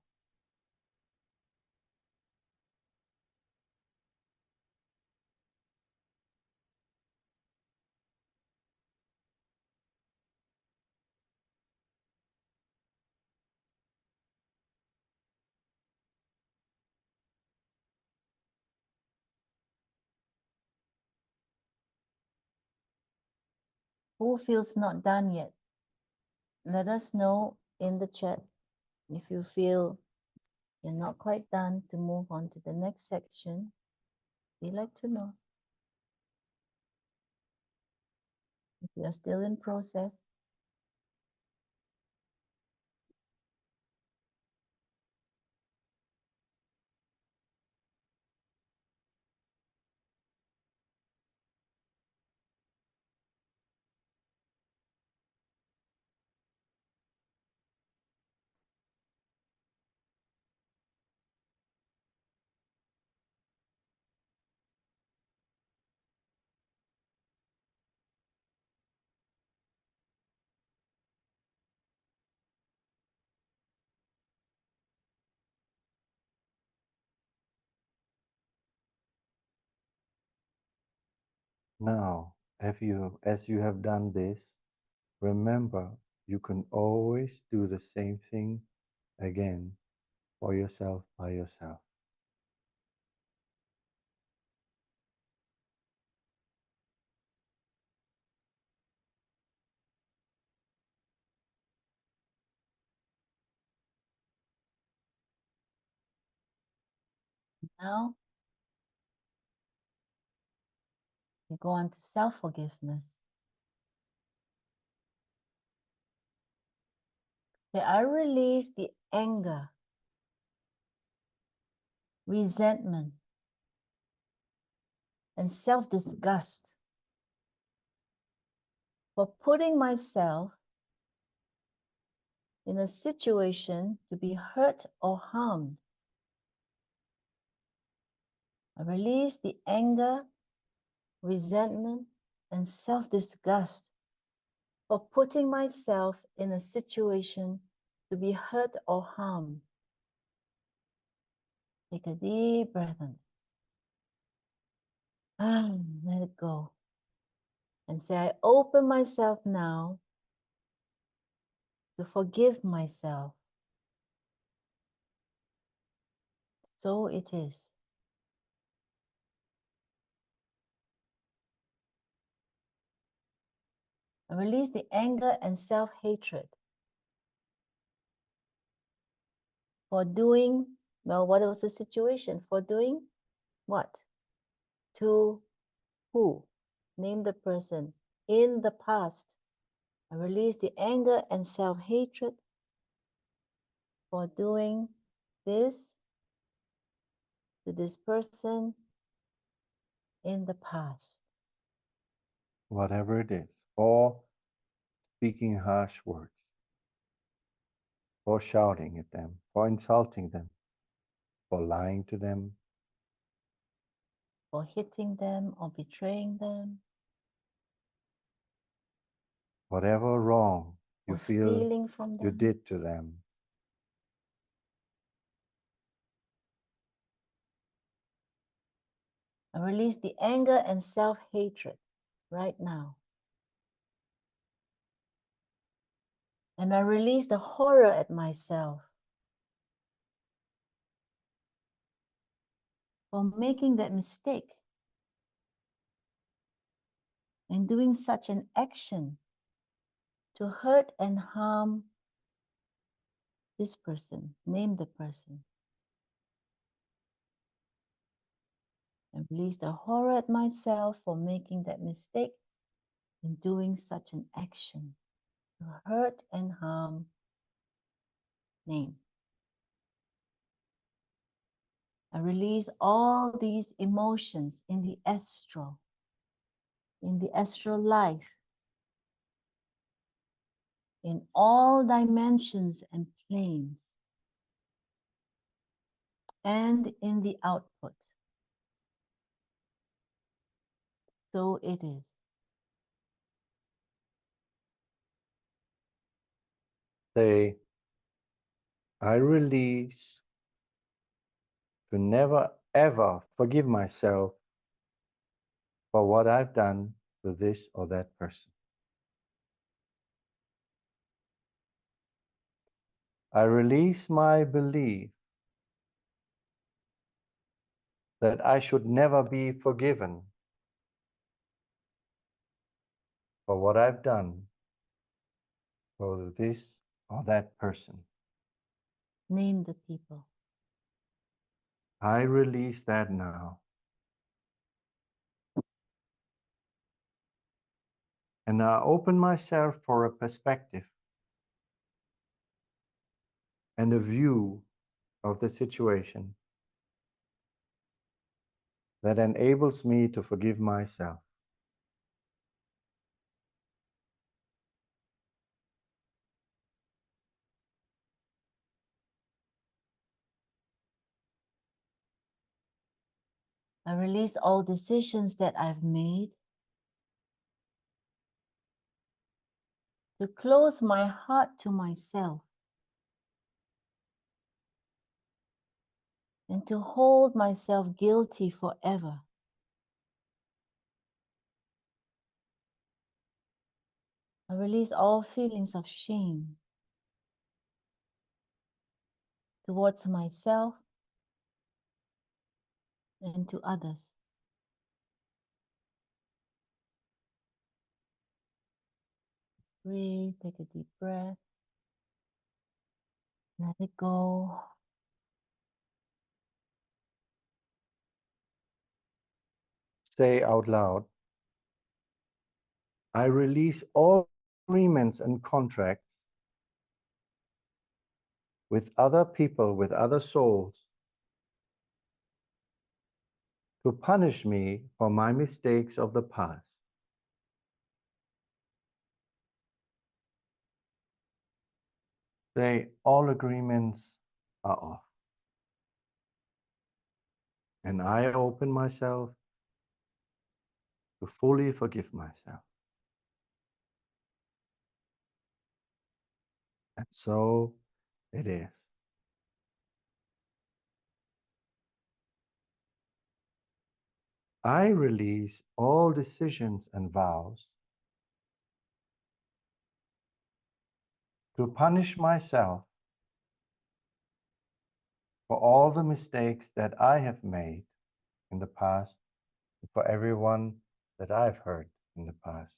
Who feels not done yet? Let us know in the chat if you feel you're not quite done to move on to the next section. We'd like to know. If you are still in process, Now, as you have done this, remember you can always do the same thing again for yourself by yourself. now we go on to self-forgiveness. I release the anger, resentment, and self-disgust for putting myself in a situation to be hurt or harmed. I release the anger, resentment, and self-disgust for putting myself in a situation to be hurt or harmed. Take a deep breath in. Let it go. And say, I open myself now to forgive myself. So it is. I release the anger and self-hatred for doing, well, what was the situation? For doing what? To who? Name the person. In the past, I release the anger and self-hatred for doing this to this person in the past. Whatever it is, or speaking harsh words, for shouting at them, for insulting them, for lying to them, For hitting them or betraying them, whatever wrong you or feel stealing from you them. did to them. I release the anger and self-hatred right now. And I release the horror at myself for making that mistake and doing such an action to hurt and harm this person. Name the person. I release the horror at myself for making that mistake and doing such an action to hurt and harm. Name. I release all these emotions in the astral life, in all dimensions and planes, and in the output. So it is. Say, I release to never ever forgive myself for what I've done to this or that person. I release my belief that I should never be forgiven for what I've done for this or that person. Name the people. I release that now. And I open myself for a perspective and a view of the situation that enables me to forgive myself. I release all decisions that I've made to close my heart to myself and to hold myself guilty forever. I release all feelings of shame towards myself and to others. Breathe, take a deep breath. Let it go. Say out loud, I release all agreements and contracts with other people, with other souls, to punish me for my mistakes of the past. Say all agreements are off. And I open myself to fully forgive myself. And so it is. I release all decisions and vows to punish myself for all the mistakes that I have made in the past, and for everyone that I've hurt in the past.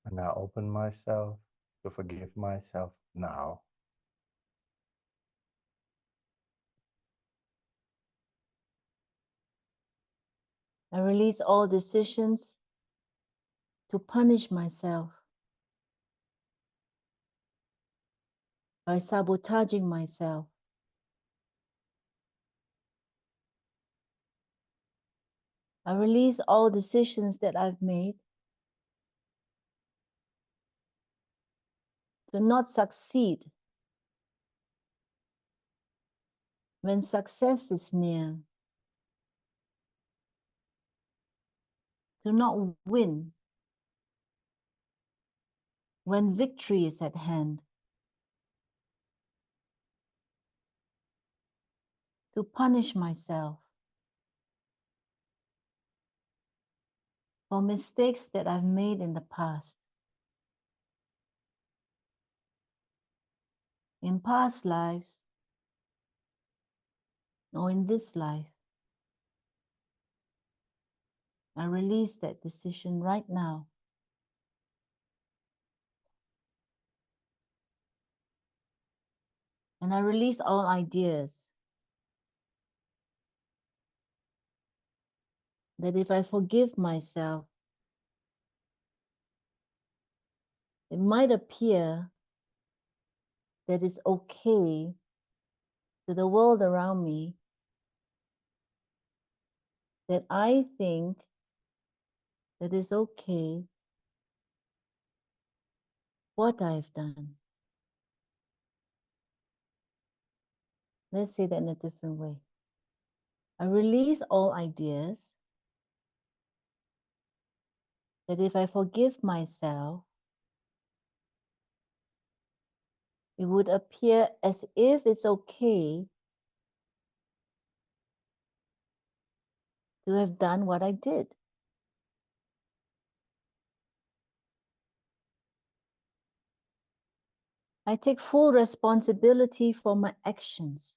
And I open myself to forgive myself now. I release all decisions to punish myself by sabotaging myself. I release all decisions that I've made to not succeed when success is near, to not win when victory is at hand, to punish myself for mistakes that I've made in the past. In past lives or in this life, I release that decision right now. And I release all ideas that if I forgive myself, it might appear that it's okay to the world around me that I think that it's okay what I've done. Let's say that in a different way. I release all ideas that if I forgive myself, it would appear as if it's okay to have done what I did. I take full responsibility for my actions.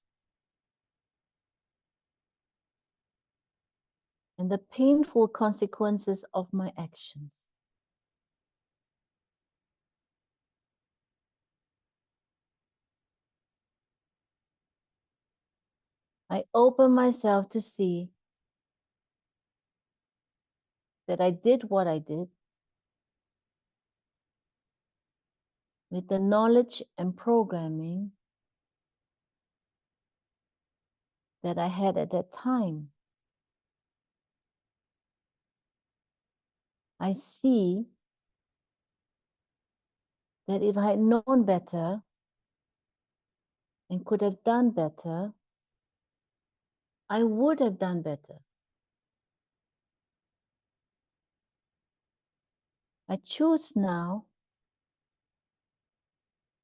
and the painful consequences of my actions. I open myself to see that I did what I did with the knowledge and programming that I had at that time. I see that if I had known better and could have done better, I would have done better. I choose now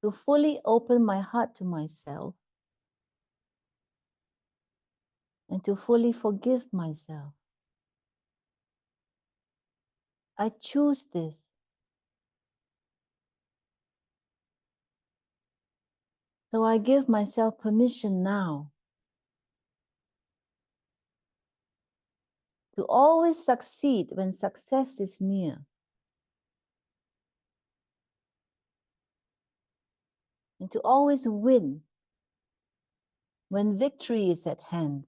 to fully open my heart to myself and to fully forgive myself. I choose this. So I give myself permission now to always succeed when success is near. And to always win when victory is at hand.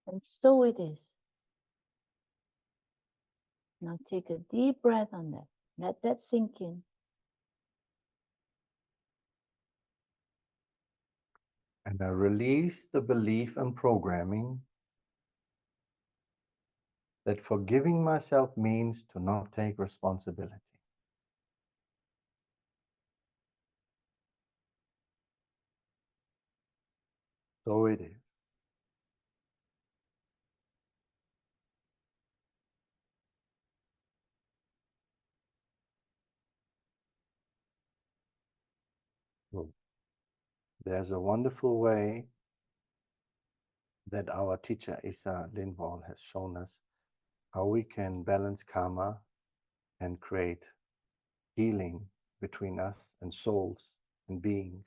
And so it is. Now take a deep breath on that. Let that sink in. And I release the belief and programming that forgiving myself means to not take responsibility. So it is. There's a wonderful way that our teacher Isa Lindvall has shown us how we can balance karma and create healing between us and souls and beings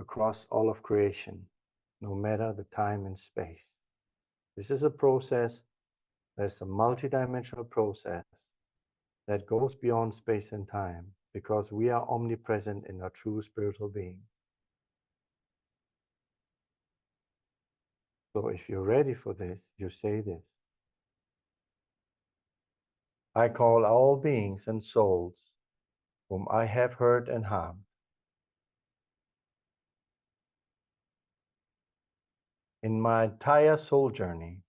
across all of creation, no matter the time and space. This is a process, there's a multidimensional process that goes beyond space and time because we are omnipresent in our true spiritual being. So if you're ready for this, you say this. I call all beings and souls whom I have hurt and harmed in my entire soul journey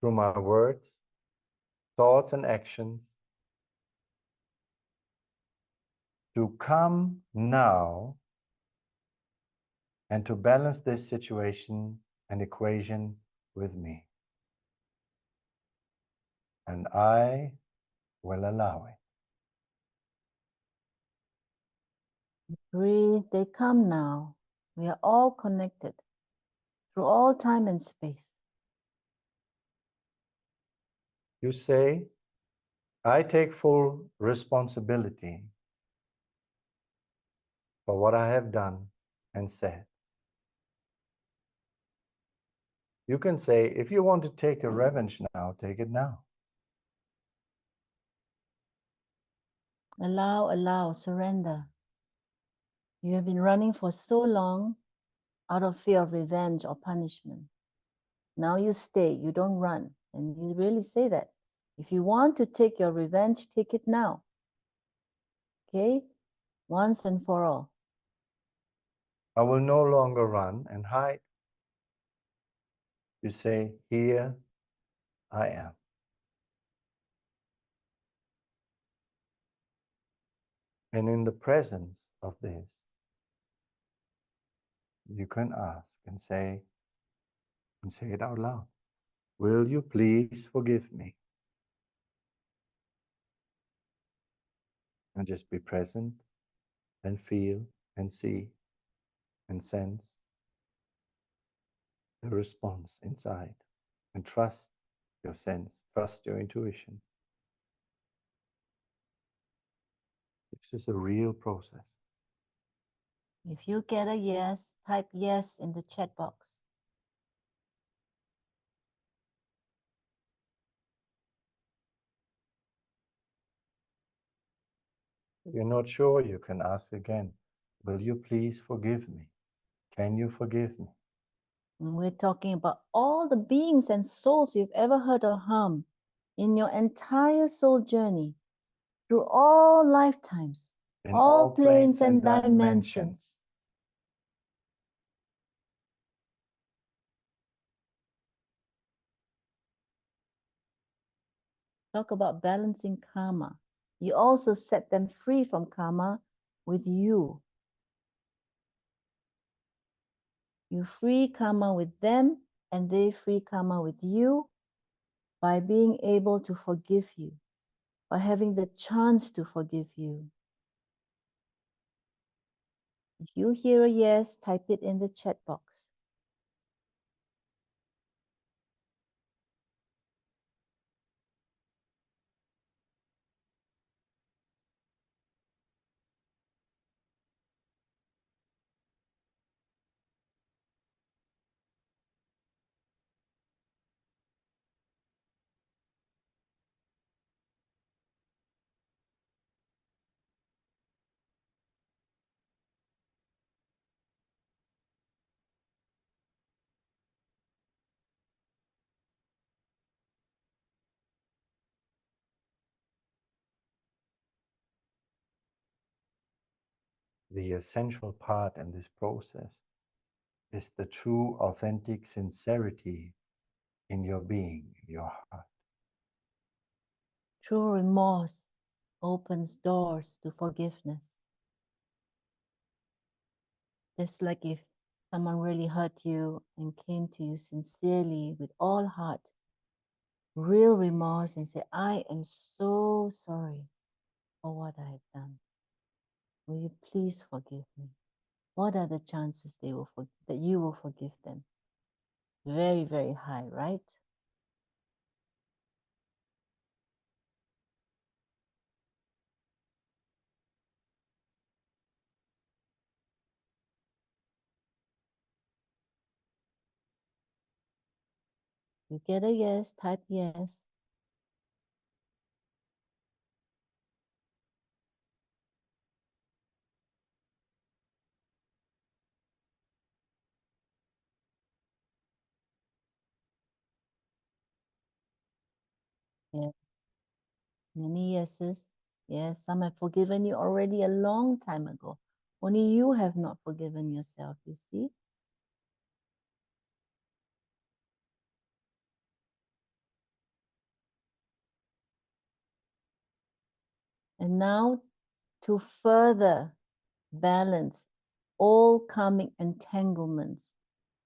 through my words, thoughts, and actions to come now and to balance this situation and equation with me. And I will allow it. Breathe, they come now. We are all connected through all time and space. You say, I take full responsibility for what I have done and said. You can say, if you want to take a revenge now, take it now. Allow, surrender. You have been running for so long out of fear of revenge or punishment. Now you stay, you don't run. And you really say that. If you want to take your revenge, take it now. Okay? Once and for all. I will no longer run and hide. You say, here I am. And in the presence of this, you can ask and say it out loud. Will you please forgive me? And just be present and feel and see and sense the response inside. And trust your sense, trust your intuition. This is a real process. If you get a yes, type yes in the chat box. If you're not sure, you can ask again. Will you please forgive me? Can you forgive me? And we're talking about all the beings and souls you've ever hurt or harmed in your entire soul journey through all lifetimes, In all planes and dimensions. Talk about balancing karma. You also set them free from karma with you. You free karma with them and they free karma with you by being able to forgive you, by having the chance to forgive you. If you hear a yes, type it in the chat box. The essential part in this process is the true, authentic sincerity in your being, in your heart. True remorse opens doors to forgiveness. Just like if someone really hurt you and came to you sincerely with all heart, real remorse, and say, I am so sorry for what I have done. Will you please forgive me? What are the chances that you will forgive them? Very, very high, right? You get a yes, type yes. Yeah, many yeses. Yes, some have forgiven you already a long time ago. Only you have not forgiven yourself, you see? And now to further balance all karmic entanglements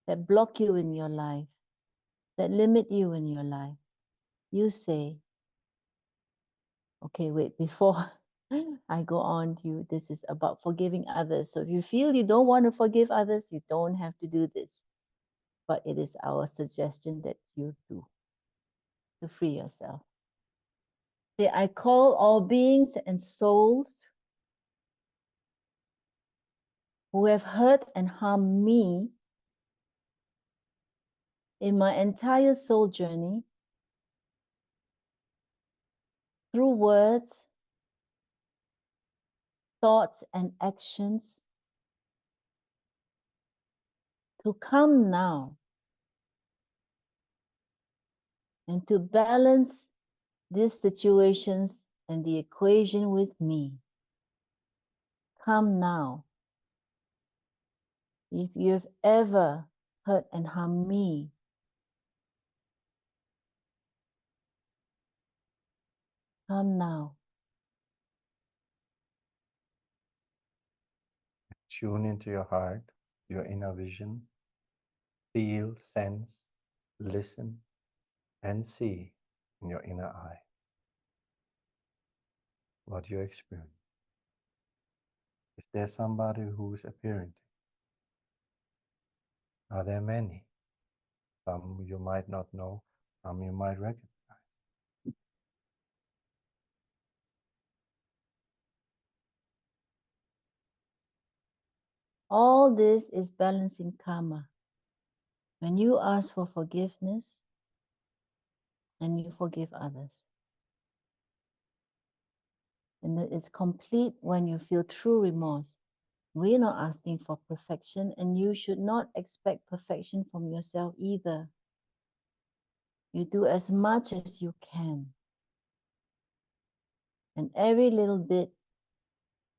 that block you in your life, that limit you in your life, you say, okay, wait, before I go on, this is about forgiving others. So if you feel you don't want to forgive others, you don't have to do this. But it is our suggestion that you do to free yourself. Say, I call all beings and souls who have hurt and harmed me in my entire soul journey through words, thoughts, and actions to come now and to balance these situations and the equation with me. Come now. If you have ever hurt and harmed me, come now. Tune into your heart, your inner vision. Feel, sense, listen, and see in your inner eye what you experience. Is there somebody who is appearing? Are there many? Some you might not know, some you might recognize. All this is balancing karma. When you ask for forgiveness and you forgive others. And it's complete when you feel true remorse. We're not asking for perfection, and you should not expect perfection from yourself either. You do as much as you can. And every little bit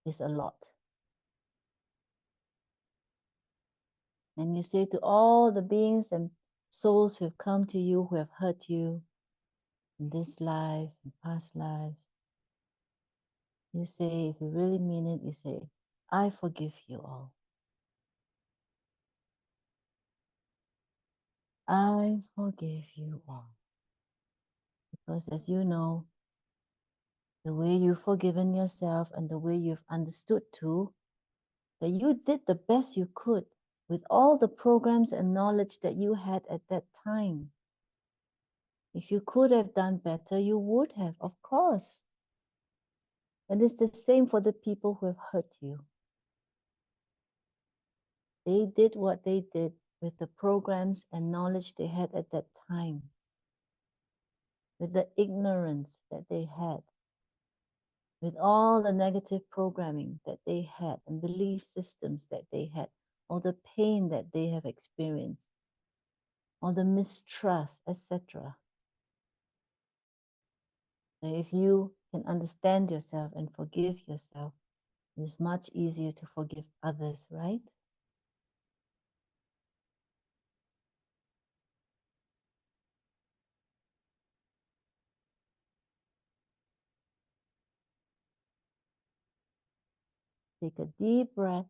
is a lot. And you say to all the beings and souls who have come to you, who have hurt you in this life, in past lives, you say, if you really mean it, you say, I forgive you all. I forgive you all. Because as you know, the way you've forgiven yourself and the way you've understood too, that you did the best you could with all the programs and knowledge that you had at that time. If you could have done better, you would have, of course. And it's the same for the people who have hurt you. They did what they did with the programs and knowledge they had at that time, with the ignorance that they had, with all the negative programming that they had and belief systems that they had, all the pain that they have experienced, all the mistrust, etc. So if you can understand yourself and forgive yourself, it's much easier to forgive others, right? Take a deep breath.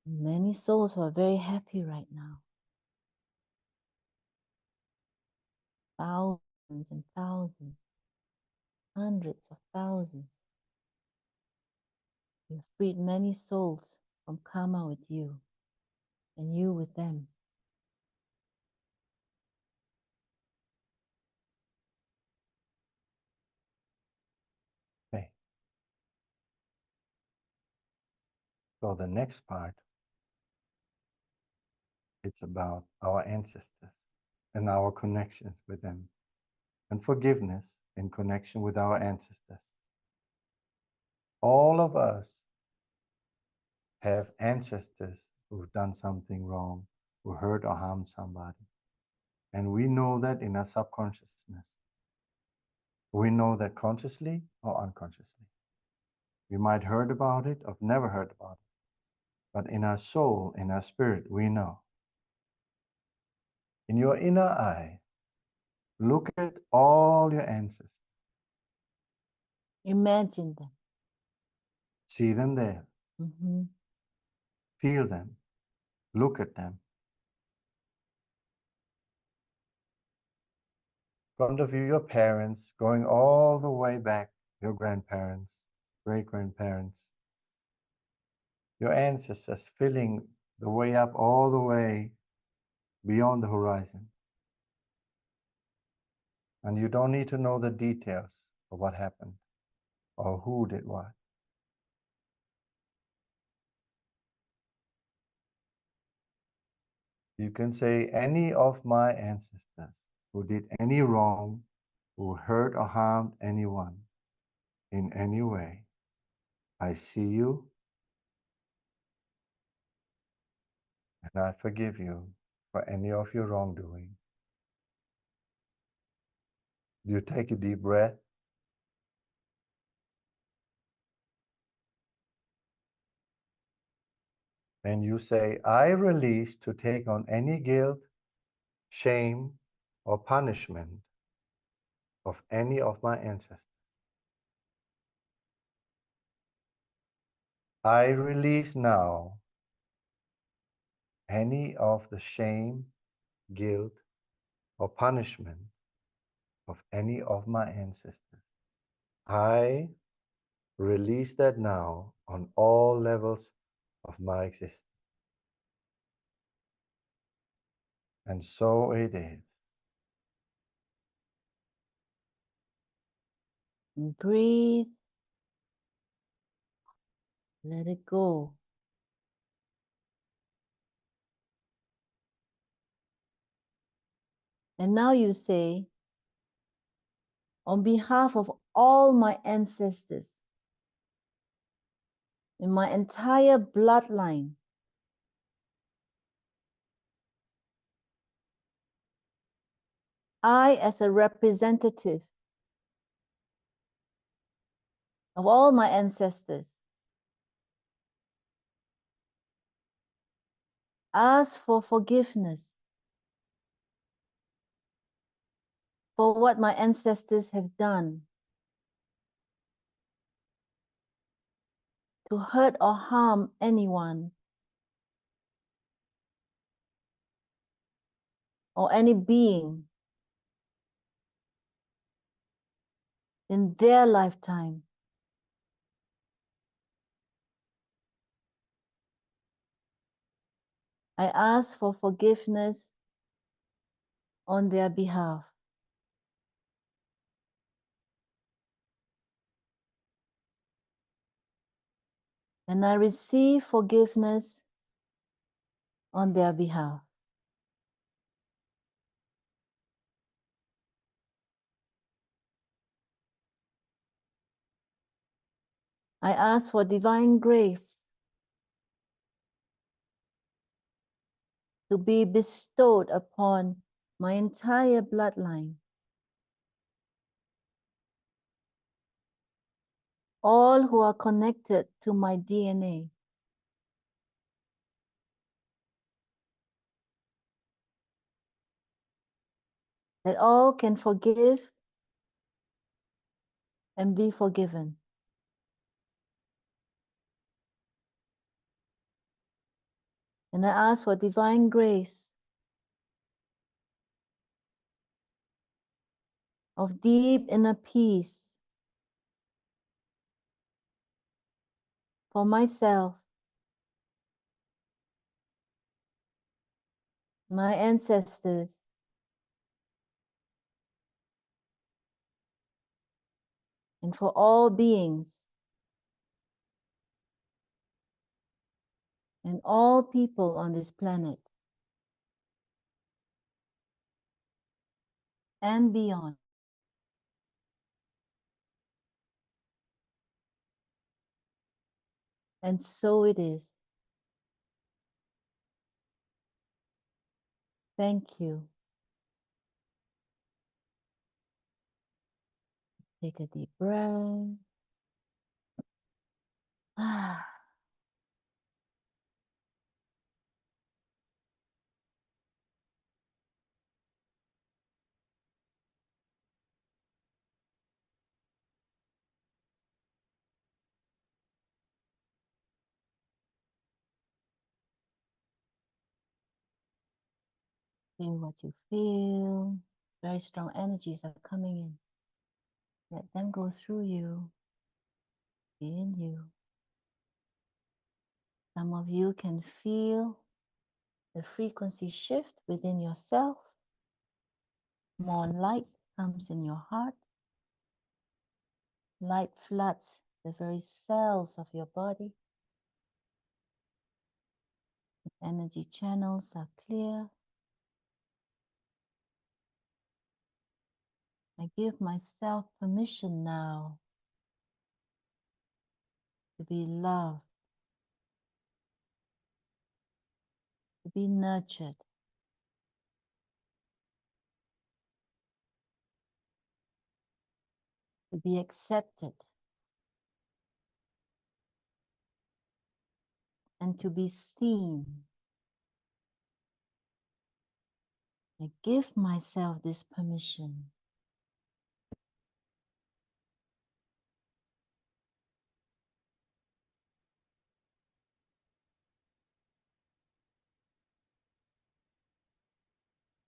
Many souls who are very happy right now. Thousands and thousands, hundreds of thousands. You've freed many souls from karma with you, and you with them. Okay. So the next part, it's about our ancestors and our connections with them, and forgiveness in connection with our ancestors. All of us have ancestors who've done something wrong, who hurt or harmed somebody. And we know that in our subconsciousness. We know that consciously or unconsciously. We might heard about it or never heard about it. But in our soul, in our spirit, we know. In your inner eye, look at all your ancestors. Imagine them. See them there. Feel them. Look at them. In front of you, your parents, going all the way back, your grandparents, great-grandparents, your ancestors filling the way up all the way beyond the horizon. And you don't need to know the details of what happened or who did what. You can say any of my ancestors who did any wrong, who hurt or harmed anyone in any way. I see you and I forgive you for any of your wrongdoing. You take a deep breath. And you say, I release to take on any guilt, shame, or punishment of any of my ancestors. I release now any of the shame, guilt, or punishment of any of my ancestors. I release that now on all levels of my existence. And so it is. Breathe. Let it go. And now you say, on behalf of all my ancestors in my entire bloodline, I, as a representative of all my ancestors, ask for forgiveness for what my ancestors have done to hurt or harm anyone or any being in their lifetime. I ask for forgiveness on their behalf. And I receive forgiveness on their behalf. I ask for divine grace to be bestowed upon my entire bloodline, all who are connected to my DNA, that all can forgive and be forgiven. And I ask for divine grace of deep inner peace for myself, my ancestors, and for all beings and all people on this planet and beyond. And so it is. Thank you. Take a deep breath. Feel what you feel. Very strong energies are coming in. Let them go through you, be in you. Some of you can feel the frequency shift within yourself. More light comes in your heart. Light floods the very cells of your body. The energy channels are clear. I give myself permission now to be loved, to be nurtured, to be accepted, and to be seen. I give myself this permission.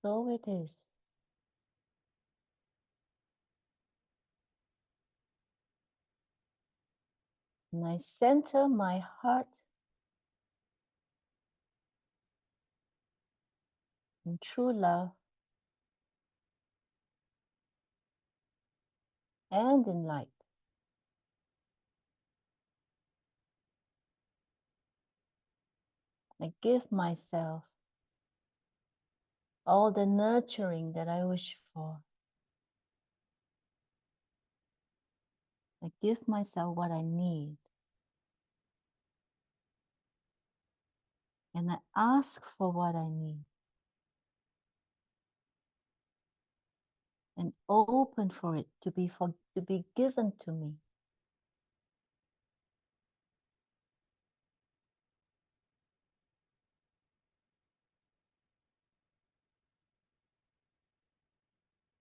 So it is. And I center my heart in true love and in light. I give myself all the nurturing that I wish for. I give myself what I need. And I ask for what I need. And open for it to be given to me.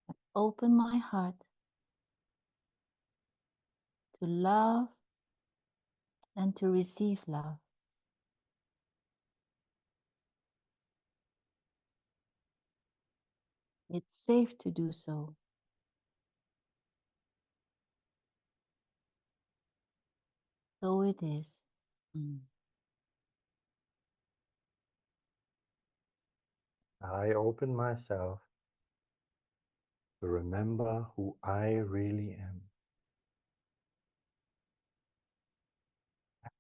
I open my heart to love and to receive love. It's safe to do so. So it is. I open myself to remember who I really am.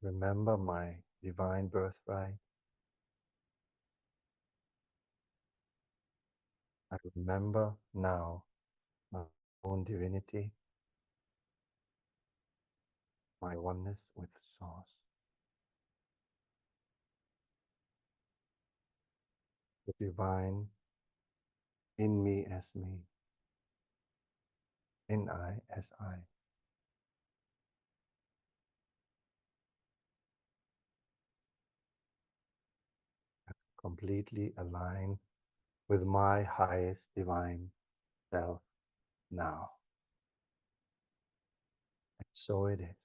Remember my divine birthright. I remember now my own divinity, my oneness with Source. The divine in me as me, in I as I. Completely aligned with my highest divine self now. And so it is.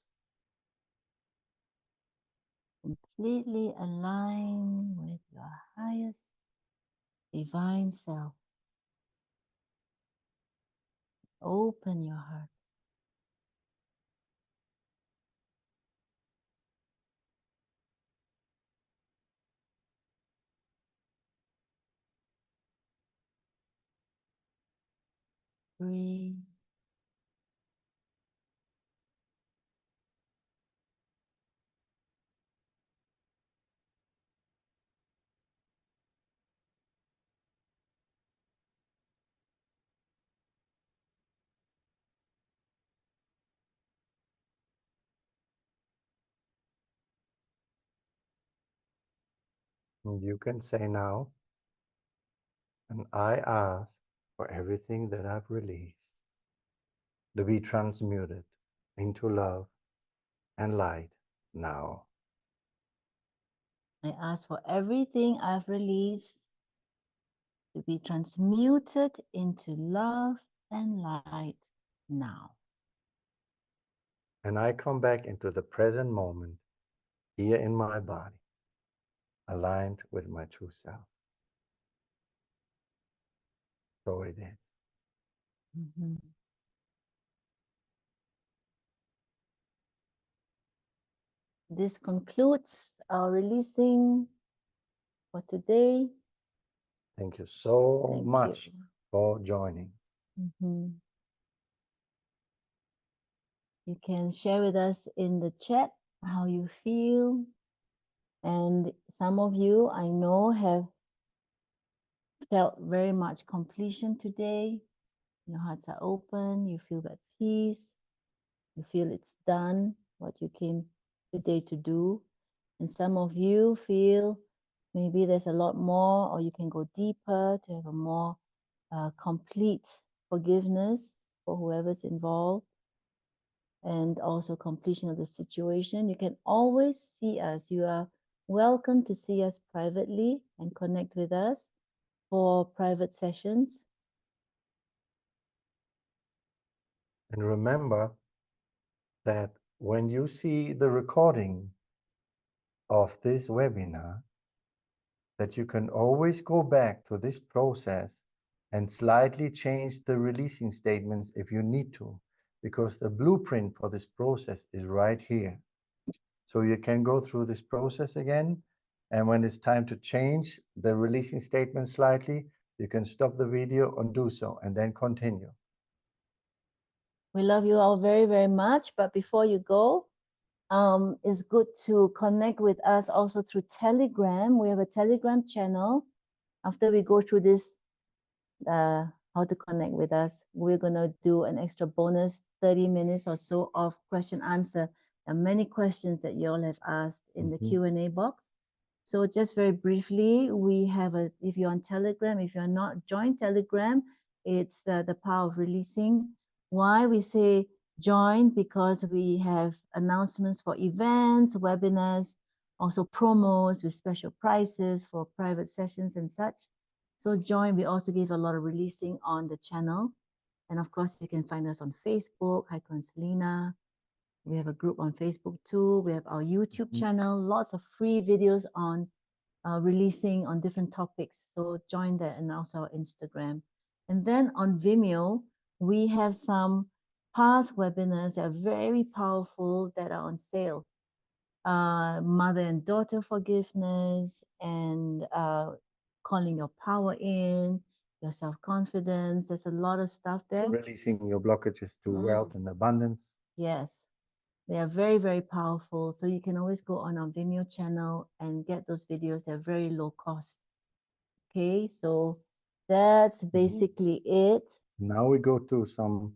Completely align with your highest divine self. Open your heart. Breathe. And you can say now, and I ask for everything that I've released to be transmuted into love and light now. I ask for everything I've released to be transmuted into love and light now. And I come back into the present moment here in my body, aligned with my true self. So it is. Mhm. This concludes our releasing for today. Thank you so Thank much you. for joining. Mhm. You can share with us in the chat how you feel. And some of you I know have felt very much completion today. Your hearts are open, you feel that peace, you feel it's done, what you came today to do. And some of you feel maybe there's a lot more, or you can go deeper to have a more complete forgiveness for whoever's involved, and also completion of the situation. You can always see us. You are welcome to see us privately and connect with us for private sessions. And remember that when you see the recording of this webinar, that you can always go back to this process and slightly change the releasing statements if you need to, because the blueprint for this process is right here. So you can go through this process again, and when it's time to change the releasing statement slightly, you can stop the video and do so, and then continue. We love you all very, very much. But before you go, it's good to connect with us also through Telegram. We have a Telegram channel. After we go through this how to connect with us. We're going to do an extra bonus 30 minutes or so of question answer. There are many questions that you all have asked in the Q&A box. So just very briefly, we have if you're on Telegram, if you're not joined Telegram, it's the power of releasing. Why we say join? Because we have announcements for events, webinars, also promos with special prices for private sessions and such. So join. We also give a lot of releasing on the channel. And of course, you can find us on Facebook, Heiko and Selina. We have a group on Facebook too. We have our YouTube channel, lots of free videos on releasing on different topics. So join that, and also our Instagram. And then on Vimeo, we have some past webinars that are very powerful that are on sale. Mother and daughter forgiveness, and calling your power in, your self-confidence. There's a lot of stuff there. Releasing your blockages to wealth and abundance. Yes, they are very, very powerful. So you can always go on our Vimeo channel and get those videos. They're very low cost. Okay, so that's basically it. Now we go to some,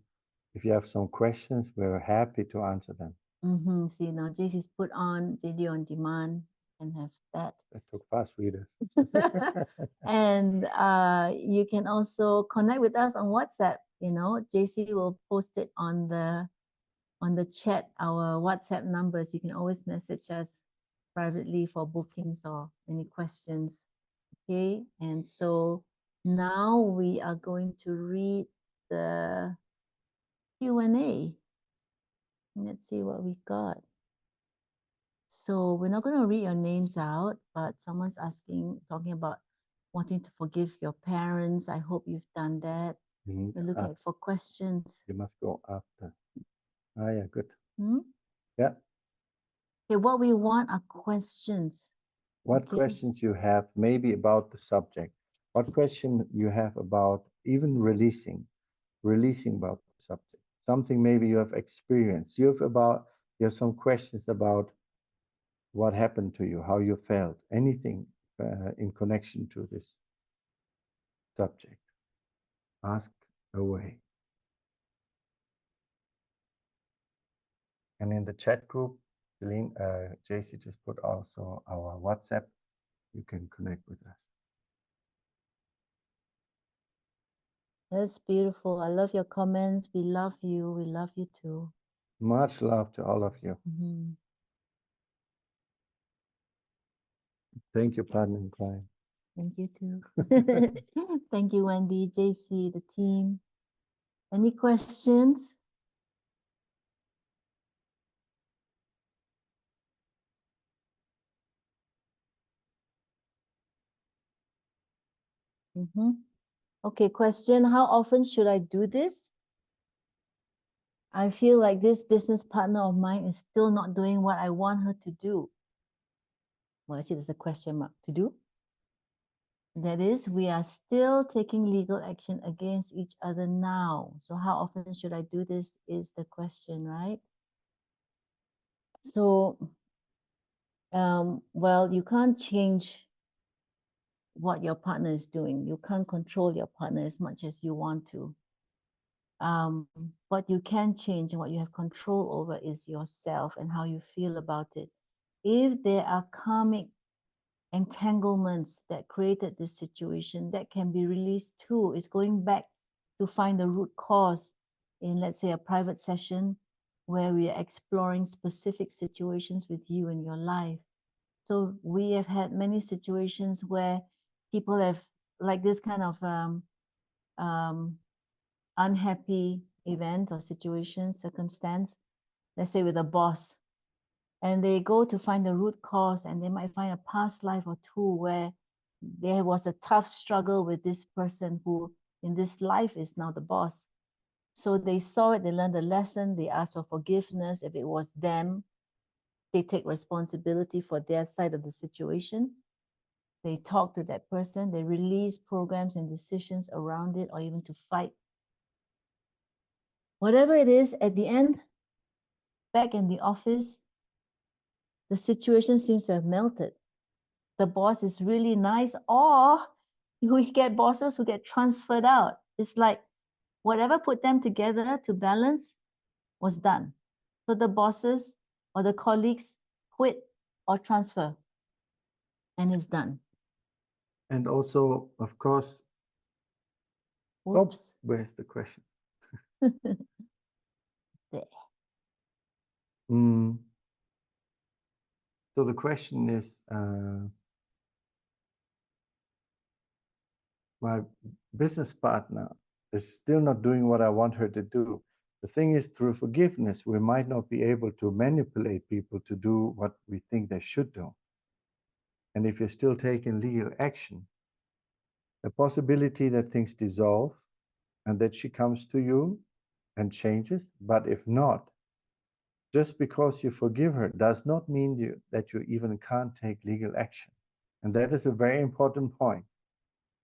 if you have some questions, we're happy to answer them. See, now JC's put on video on demand and have that. That took fast readers. And you can also connect with us on WhatsApp. You know, JC will post it on the chat, our WhatsApp numbers. You can always message us privately for bookings or any questions. Okay, and so now we are going to read the Q&A. Let's see what we got. So we're not going to read your names out, but someone's talking about wanting to forgive your parents. I hope you've done that. We're looking for questions. You must go after. Ah, yeah, good. Yeah. Okay, what we want are questions. What questions you have, maybe about the subject? What question you have about even releasing about the subject? Something maybe you have experienced. You have some questions about what happened to you, how you felt, anything in connection to this subject. Ask away. And in the chat group, JC just put also our WhatsApp. You can connect with us. That's beautiful. I love your comments. We love you. We love you too. Much love to all of you. Thank you, partner in crime. Thank you too. Thank you, Wendy, JC, the team. Any questions? Okay, question. How often should I do this? I feel like this business partner of mine is still not doing what I want her to do. Well, actually, there's a question mark. To do? That is, we are still taking legal action against each other now. So how often should I do this is the question, right? So, well, you can't change what your partner is doing. You can't control your partner as much as you want to. What you can change and what you have control over is yourself and how you feel about it. If there are karmic entanglements that created this situation, that can be released too. It's going back to find the root cause in, let's say, a private session where we are exploring specific situations with you in your life. So we have had many situations where people have, like this kind of unhappy event or situation, circumstance, let's say with a boss, and they go to find the root cause, and they might find a past life or two where there was a tough struggle with this person who in this life is now the boss. So they saw it, they learned a lesson, they asked for forgiveness. If it was them, they take responsibility for their side of the situation. They talk to that person, they release programs and decisions around it, or even to fight. Whatever it is, at the end, back in the office, the situation seems to have melted. The boss is really nice, or We get bosses who get transferred out. It's like whatever put them together to balance was done. So the bosses or the colleagues quit or transfer, and it's done. And also, of course, Oops. where's the question? There. So the question is, my business partner is still not doing what I want her to do. The thing is, through forgiveness, we might not be able to manipulate people to do what we think they should do. And if you're still taking legal action, the possibility that things dissolve and that she comes to you and changes, but if not, just because you forgive her does not mean that you even can't take legal action. And that is a very important point.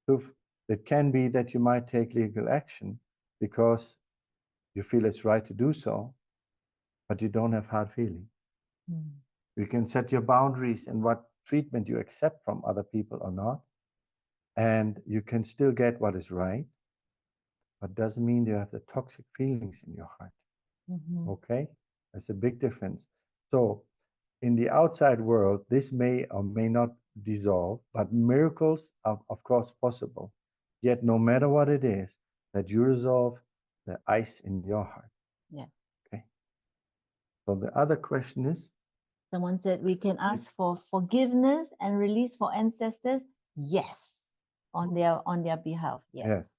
So it can be that you might take legal action because you feel it's right to do so, but you don't have hard feelings. You can set your boundaries and what treatment you accept from other people or not, and you can still get what is right, but doesn't mean you have the toxic feelings in your heart. Okay? That's a big difference. So in the outside world, this may or may not dissolve, but miracles are, of course, possible. Yet, no matter what it is, that you resolve the ice in your heart. Yeah. Okay. So the other question is? Someone said we can ask for forgiveness and release for ancestors. Yes, on their behalf. Yes. Yes.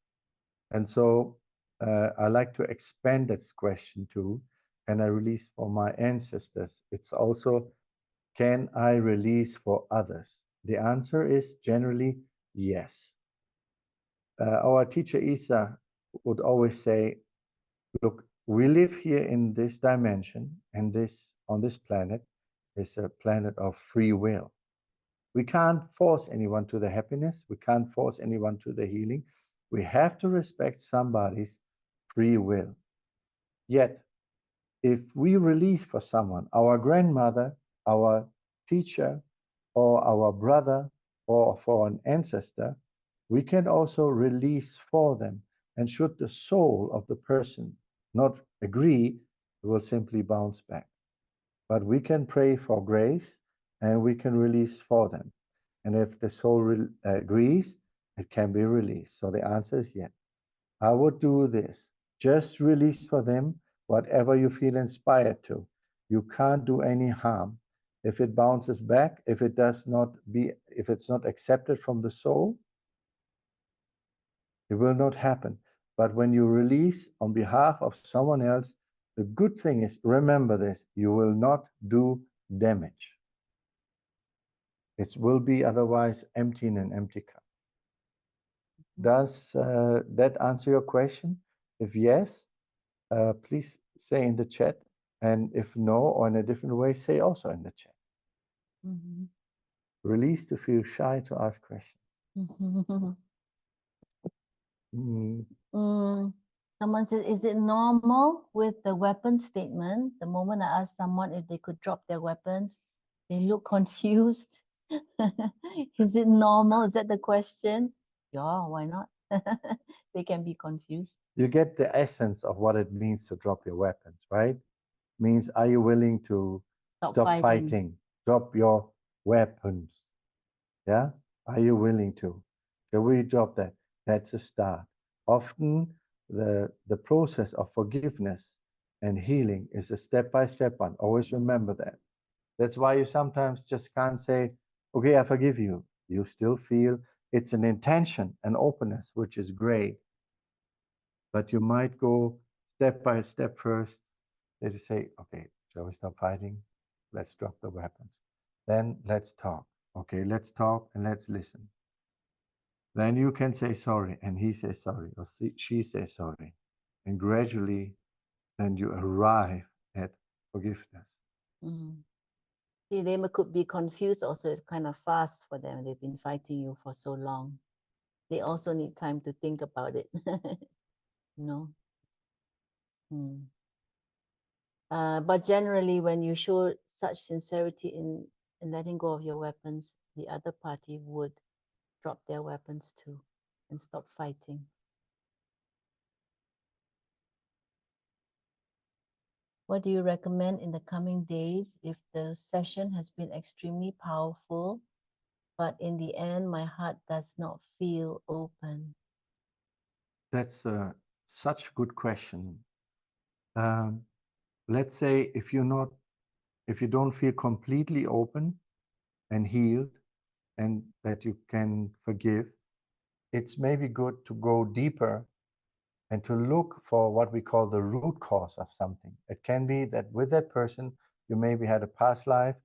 And so I like to expand that question to, can I release for my ancestors? It's also, can I release for others? The answer is generally yes. Our teacher Isa would always say, look, we live here in this dimension, and this on this planet is a planet of free will. We can't force anyone to the happiness. We can't force anyone to the healing. We have to respect somebody's free will. Yet, if we release for someone, our grandmother, our teacher, or our brother, or for an ancestor, we can also release for them. And should the soul of the person not agree, it will simply bounce back. But we can pray for grace and we can release for them. And if the soul agrees, it can be released. So the answer is yes. I would do this. Just release for them whatever you feel inspired to. You can't do any harm. If it bounces back, if it's not accepted from the soul, it will not happen. But when you release on behalf of someone else, the good thing is, remember this, you will not do damage. It will be otherwise empty in an empty cup. Does that answer your question? If yes, please say in the chat. And if no, or in a different way, say also in the chat. Release to feel shy to ask questions. Someone said, is it normal with the weapon statement? The moment I ask someone if they could drop their weapons, they look confused. Is it normal? Is that the question? Yeah, why not? They can be confused. You get the essence of what it means to drop your weapons, right? Means, are you willing to stop fighting? Drop your weapons. Yeah? Are you willing to? Can we drop that? That's a start. Often the process of forgiveness and healing is a step-by-step one. Always remember that. That's why you sometimes just can't say, okay, I forgive you. You still feel it's an intention, an openness, which is great. But you might go step by step first. They just say, okay, shall we stop fighting? Let's drop the weapons. Then let's talk. Okay, let's talk and let's listen. Then you can say sorry, and he says sorry, or she says sorry. And gradually, then you arrive at forgiveness. See, they could be confused also. It's kind of fast for them. They've been fighting you for so long. They also need time to think about it. No. But generally, when you show such sincerity in letting go of your weapons, the other party would drop their weapons too and stop fighting. What do you recommend in the coming days if the session has been extremely powerful, but in the end, my heart does not feel open? That's such a good question. Let's say if you don't feel completely open and healed and that you can forgive, it's maybe good to go deeper and to look for what we call the root cause of something. It can be that with that person, you maybe had a past life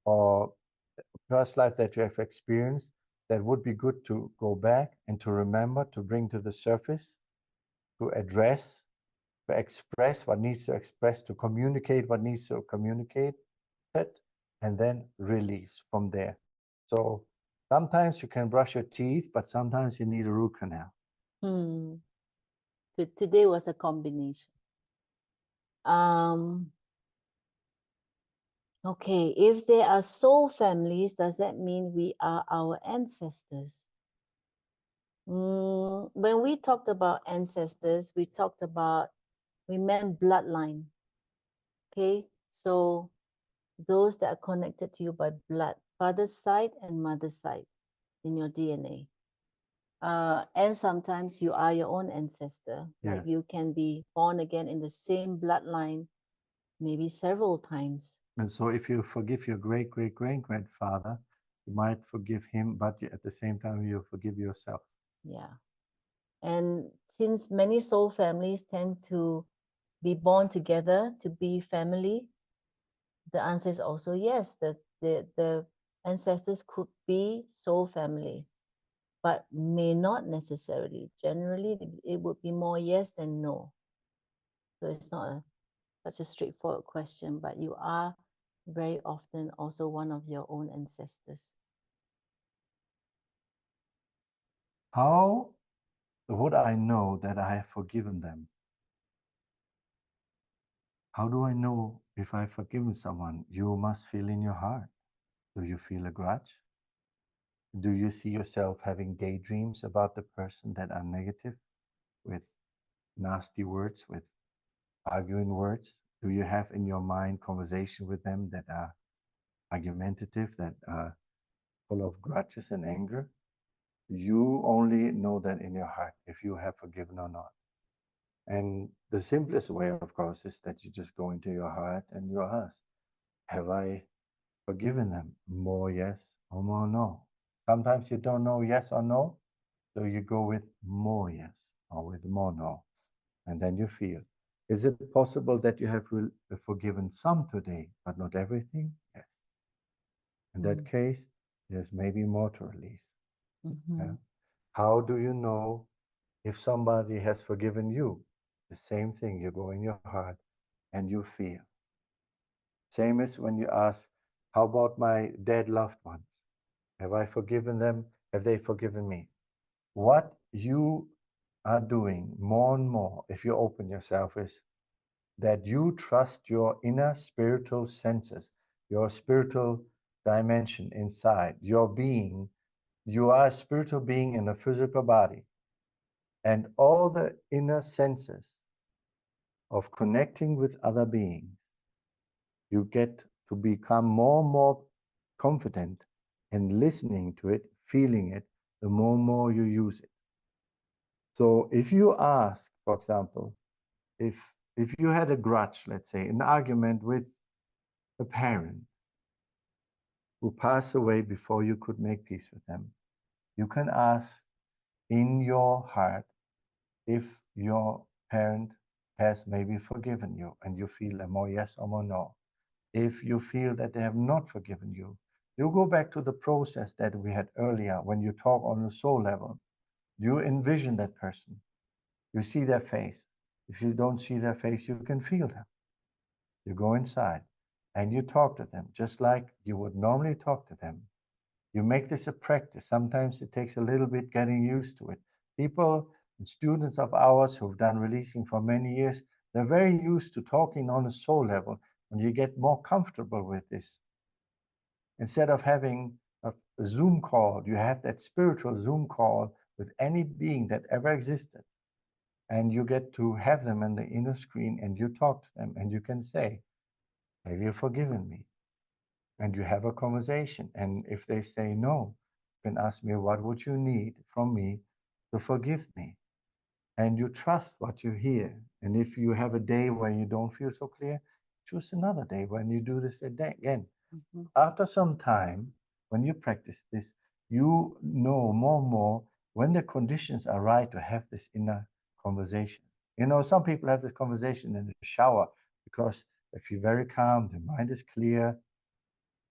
or a past life that you have experienced that would be good to go back and to remember, to bring to the surface, to address, to express what needs to express, to communicate what needs to communicate, and then release from there. So sometimes you can brush your teeth, but sometimes you need a root canal. Today was a combination. Okay, if there are soul families, does that mean we are our ancestors? When we talked about ancestors, we meant bloodline. Okay, so those that are connected to you by blood, father's side and mother's side in your DNA. And sometimes you are your own ancestor. Like Yes. you can be born again in the same bloodline, maybe several times. And so if you forgive your great-great-great-grandfather, you might forgive him, but at the same time, you forgive yourself. Yeah. And since many soul families tend to be born together to be family, the answer is also yes. The ancestors could be soul family, but may not necessarily. Generally, it would be more yes than no. So it's not such a straightforward question, but you are very often also one of your own ancestors. How would I know that I have forgiven them? How do I know if I've forgiven someone? You must feel in your heart. Do you feel a grudge? Do you see yourself having daydreams about the person that are negative, with nasty words, with arguing words? Do you have in your mind conversation with them that are argumentative, that are full of grudges and anger? You only know that in your heart if you have forgiven or not. And the simplest way, of course, is that you just go into your heart and you ask, have I forgiven them? More yes or more no. Sometimes you don't know yes or no, so you go with more yes or with more no. And then you feel, is it possible that you have forgiven some today, but not everything? Yes. In that case, there's maybe more to release. Yeah? How do you know if somebody has forgiven you? The same thing, you go in your heart and you feel. Same as when you ask, how about my dead loved ones? Have I forgiven them? Have they forgiven me? What you are doing more and more, if you open yourself, is that you trust your inner spiritual senses, your spiritual dimension inside, your being. You are a spiritual being in a physical body. And all the inner senses of connecting with other beings, you get to become more and more confident in listening to it, feeling it, the more and more you use it. So if you ask, for example, if you had a grudge, let's say, an argument with a parent who passed away before you could make peace with them, you can ask in your heart if your parent has maybe forgiven you, and you feel a more yes or more no. If you feel that they have not forgiven you, you go back to the process that we had earlier when you talk on the soul level. You envision that person. You see their face. If you don't see their face, you can feel them. You go inside and you talk to them just like you would normally talk to them. You make this a practice. Sometimes it takes a little bit getting used to it. People and students of ours who've done releasing for many years, they're very used to talking on a soul level. When you get more comfortable with this, instead of having a Zoom call, you have that spiritual Zoom call with any being that ever existed. And you get to have them on the inner screen and you talk to them and you can say, have you forgiven me? And you have a conversation. And if they say no, you can ask me, what would you need from me to forgive me? And you trust what you hear. And if you have a day where you don't feel so clear, choose another day when you do this again. Mhm. After some time, when you practice this, you know more and more when the conditions are right to have this inner conversation. You know, some people have this conversation in the shower because they feel very calm, their mind is clear,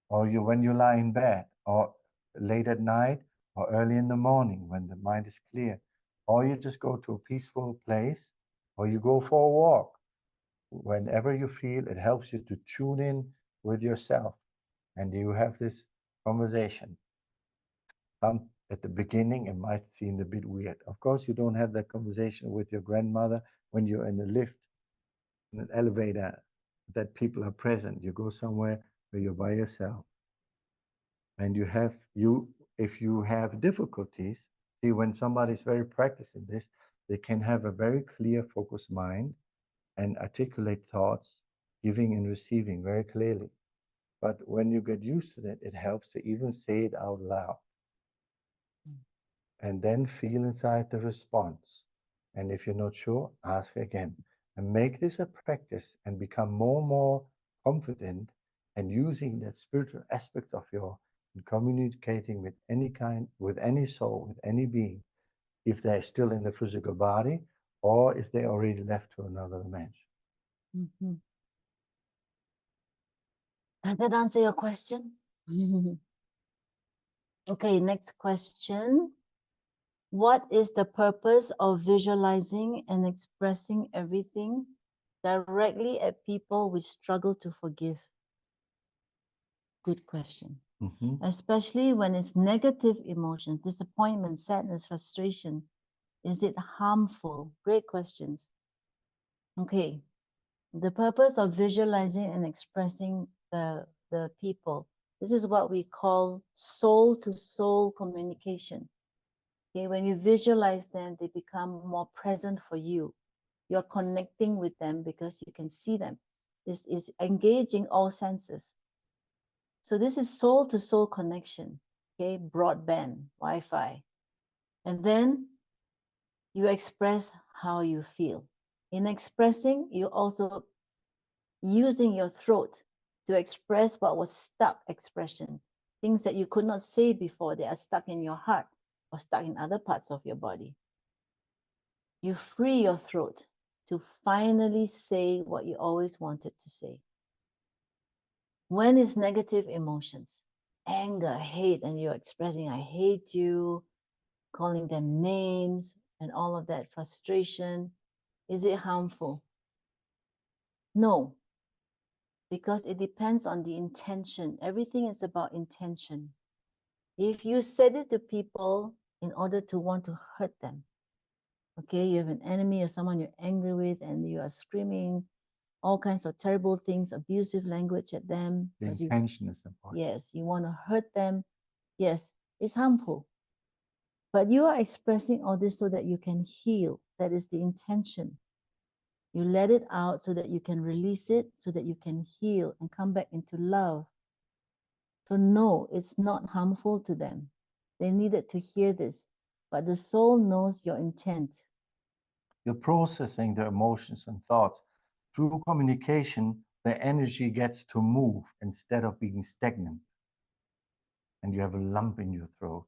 or you when you lie in bed, or late at night, or early in the morning when the mind is clear, or you just go to a peaceful place, or you go for a walk. Whenever you feel, it helps you to tune in with yourself and you have this conversation. At the beginning, it might seem a bit weird. Of course, you don't have that conversation with your grandmother when you're in a lift, in an elevator, that people are present. You go somewhere where you're by yourself, and if you have difficulties, see, when somebody's very practiced in this, they can have a very clear, focused mind and articulate thoughts, giving and receiving very clearly. But when you get used to that, it helps to even say it out loud and then feel inside the response. And if you're not sure, ask again. And make this a practice and become more and more confident and using that spiritual aspect of your in communicating with any kind, with any soul, with any being, if they're still in the physical body or if they already left to another dimension. Mhm. Does that answer your question? Okay, next question. What is the purpose of visualizing and expressing everything directly at people we struggle to forgive? Good question. Especially when it's negative emotions, disappointment, sadness, frustration. Is it harmful? Great questions. Okay, the purpose of visualizing and expressing the people. This is what we call soul-to-soul communication. Okay, when you visualize them, they become more present for you. You're connecting with them because you can see them. This is engaging all senses. So this is soul-to-soul connection, okay, broadband, Wi-Fi. And then you express how you feel. In expressing, you also using your throat to express what was stuck expression. Things that you could not say before, they are stuck in your heart or stuck in other parts of your body. You free your throat to finally say what you always wanted to say. When is negative emotions? Anger, hate, and you're expressing, I hate you, calling them names, and all of that frustration. Is it harmful? No, because it depends on the intention. Everything is about intention. If you said it to people in order to want to hurt them, okay, you have an enemy or someone you're angry with and you are screaming all kinds of terrible things, abusive language at them. The intention is important. Yes, you want to hurt them. Yes, it's harmful. But you are expressing all this so that you can heal. That is the intention. You let it out so that you can release it, so that you can heal and come back into love. So no, it's not harmful to them. They needed to hear this, but the soul knows your intent. You're processing the emotions and thoughts. Through communication, the energy gets to move instead of being stagnant. And you have a lump in your throat.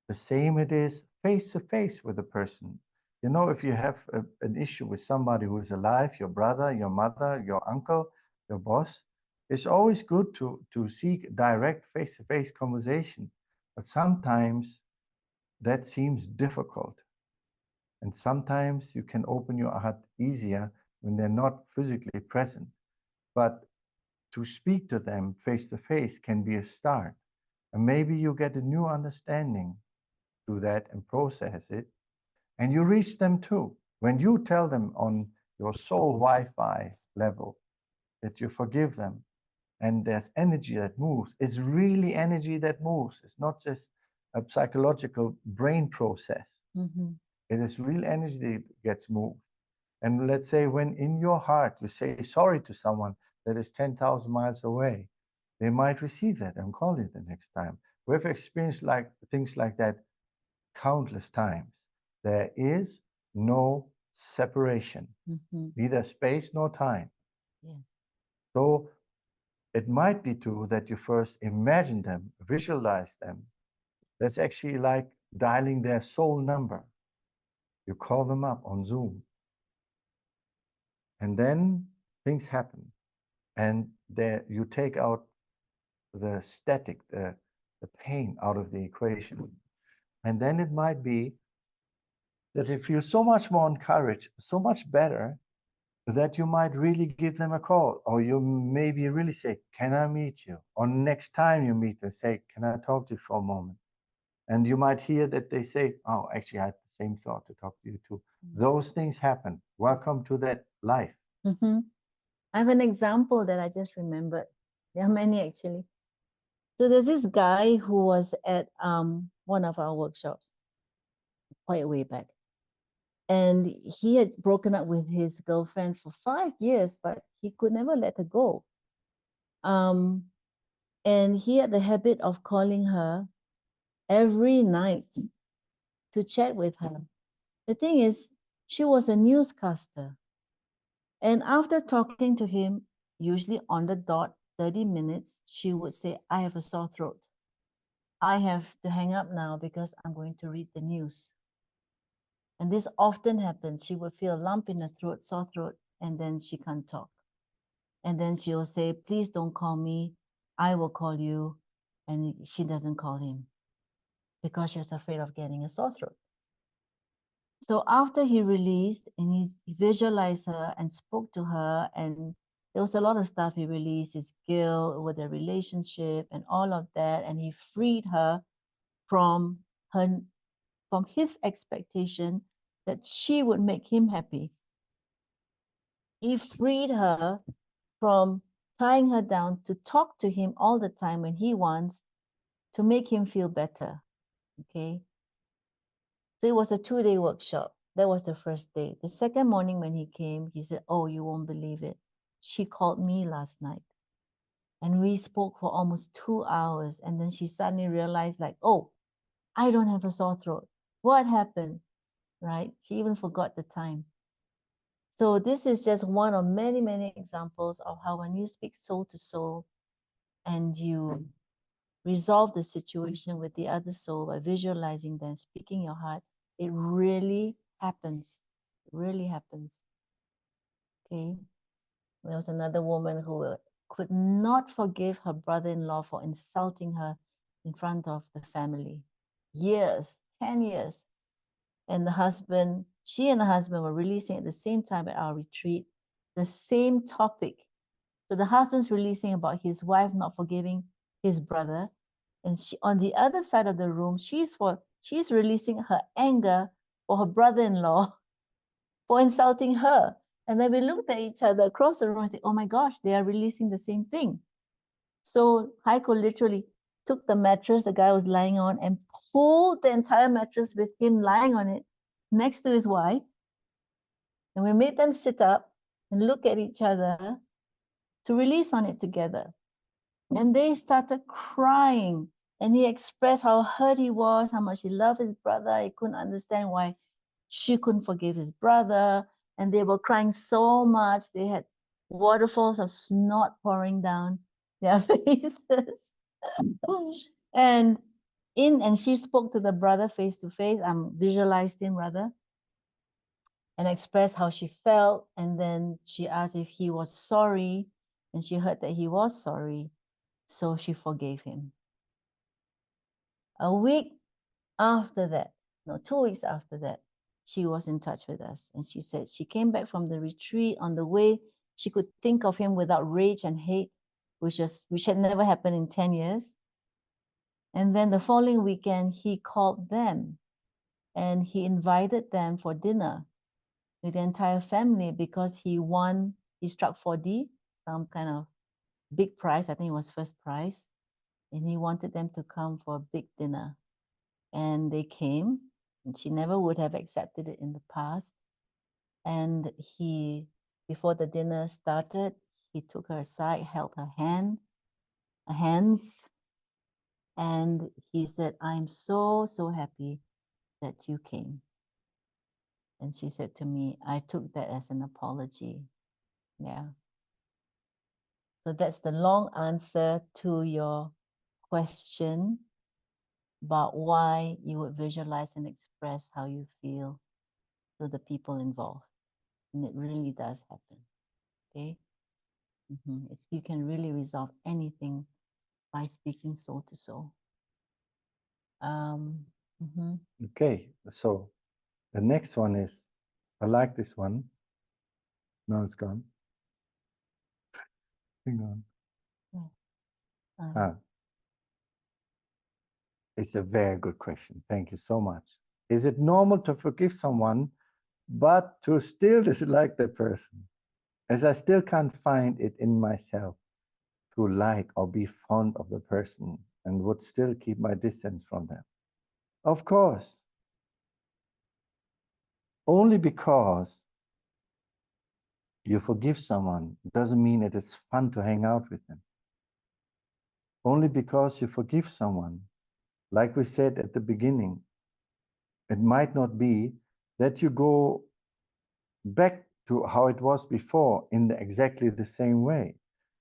The same it is face to face with a person. You know, if you have an issue with somebody who is alive, your brother, your mother, your uncle, your boss, it's always good to seek direct face to face conversation. But sometimes that seems difficult. And sometimes you can open your heart easier when they're not physically present. But to speak to them face to face can be a start. And maybe you get a new understanding through that and process it. And you reach them too. When you tell them on your soul Wi Fi level that you forgive them, and there's energy that moves. It's really energy that moves. It's not just a psychological brain process. Mm-hmm. It is real energy that gets moved. And let's say when in your heart you say sorry to someone that is 10,000 miles away, they might receive that and call you the next time. We've experienced like things like that countless times. There is no separation, neither space nor time. Yeah. So it might be true that you first imagine them, visualize them. That's actually like dialing their soul number. You call them up on Zoom, and then things happen, and there you take out the static, the pain out of the equation. And then it might be that they feel so much more encouraged, so much better, that you might really give them a call, or you maybe really say, can I meet you? Or next time you meet them, say, can I talk to you for a moment? And you might hear that they say, oh, actually, I had the same thought to talk to you too. Those things happen. Welcome to that life. Mm-hmm. I have an example that I just remembered. There are many actually. So there's this guy who was at one of our workshops quite way back. And he had broken up with his girlfriend for 5 years, but he could never let her go. And he had the habit of calling her every night to chat with her. The thing is, she was a newscaster. And after talking to him, usually on the dot, 30 minutes, she would say, I have a sore throat. I have to hang up now because I'm going to read the news. And this often happens. She would feel a lump in her throat, sore throat, and then she can't talk. And then she will say, please don't call me. I will call you. And she doesn't call him because she was afraid of getting a sore throat. So after he released and he visualized her and spoke to her, and there was a lot of stuff he released, his guilt over the relationship and all of that, and he freed her from his expectation that she would make him happy. He freed her from tying her down to talk to him all the time when he wants to make him feel better. Okay. So it was a 2-day workshop. That was the first day. The second morning when he came, he said, oh, you won't believe it. She called me last night and we spoke for almost 2 hours. And then she suddenly realized like, oh, I don't have a sore throat. What happened? Right? She even forgot the time. So this is just one of many, many examples of how when you speak soul to soul and you resolve the situation with the other soul by visualizing them, speaking your heart, it really happens. It really happens. Okay. There was another woman who could not forgive her brother-in-law for insulting her in front of the family. Years, 10 years. And the husband, she and the husband were releasing at the same time at our retreat, the same topic. So the husband's releasing about his wife not forgiving his brother. And she, on the other side of the room, she's releasing her anger for her brother-in-law for insulting her. And then we looked at each other across the room and said, oh my gosh, they are releasing the same thing. So Heiko literally took the mattress the guy was lying on and pulled the entire mattress with him lying on it next to his wife. And we made them sit up and look at each other to release on it together. And they started crying. And he expressed how hurt he was, how much he loved his brother. He couldn't understand why she couldn't forgive his brother. And they were crying so much. They had waterfalls of snot pouring down their faces. and she spoke to the brother face to face. Visualized him rather, and expressed how she felt. And then she asked if he was sorry, and she heard that he was sorry. So she forgave him. A week after that, no, 2 weeks after that, she was in touch with us. And she said she came back from the retreat. On the way, she could think of him without rage and hate, which had never happened in 10 years. And then the following weekend, he called them and he invited them for dinner with the entire family because he struck 4D, some kind of big prize. I think it was first prize. And he wanted them to come for a big dinner. And they came, and she never would have accepted it in the past. And he, before the dinner started, he took her aside, held her hands, and he said, "I'm so, so happy that you came." And she said to me, "I took that as an apology." Yeah. So that's the long answer to your question about why you would visualize and express how you feel to the people involved. And it really does happen. Okay. You can really resolve anything by speaking soul to soul. Okay, so the next one is, I like this one. Now it's gone. Hang on. It's a very good question. Thank you so much. Is it normal to forgive someone, but to still dislike the person? As I still can't find it in myself to like or be fond of the person and would still keep my distance from them. Of course. Only because you forgive someone doesn't mean it is fun to hang out with them. Only because you forgive someone, like we said at the beginning, it might not be that you go back to how it was before in exactly the same way.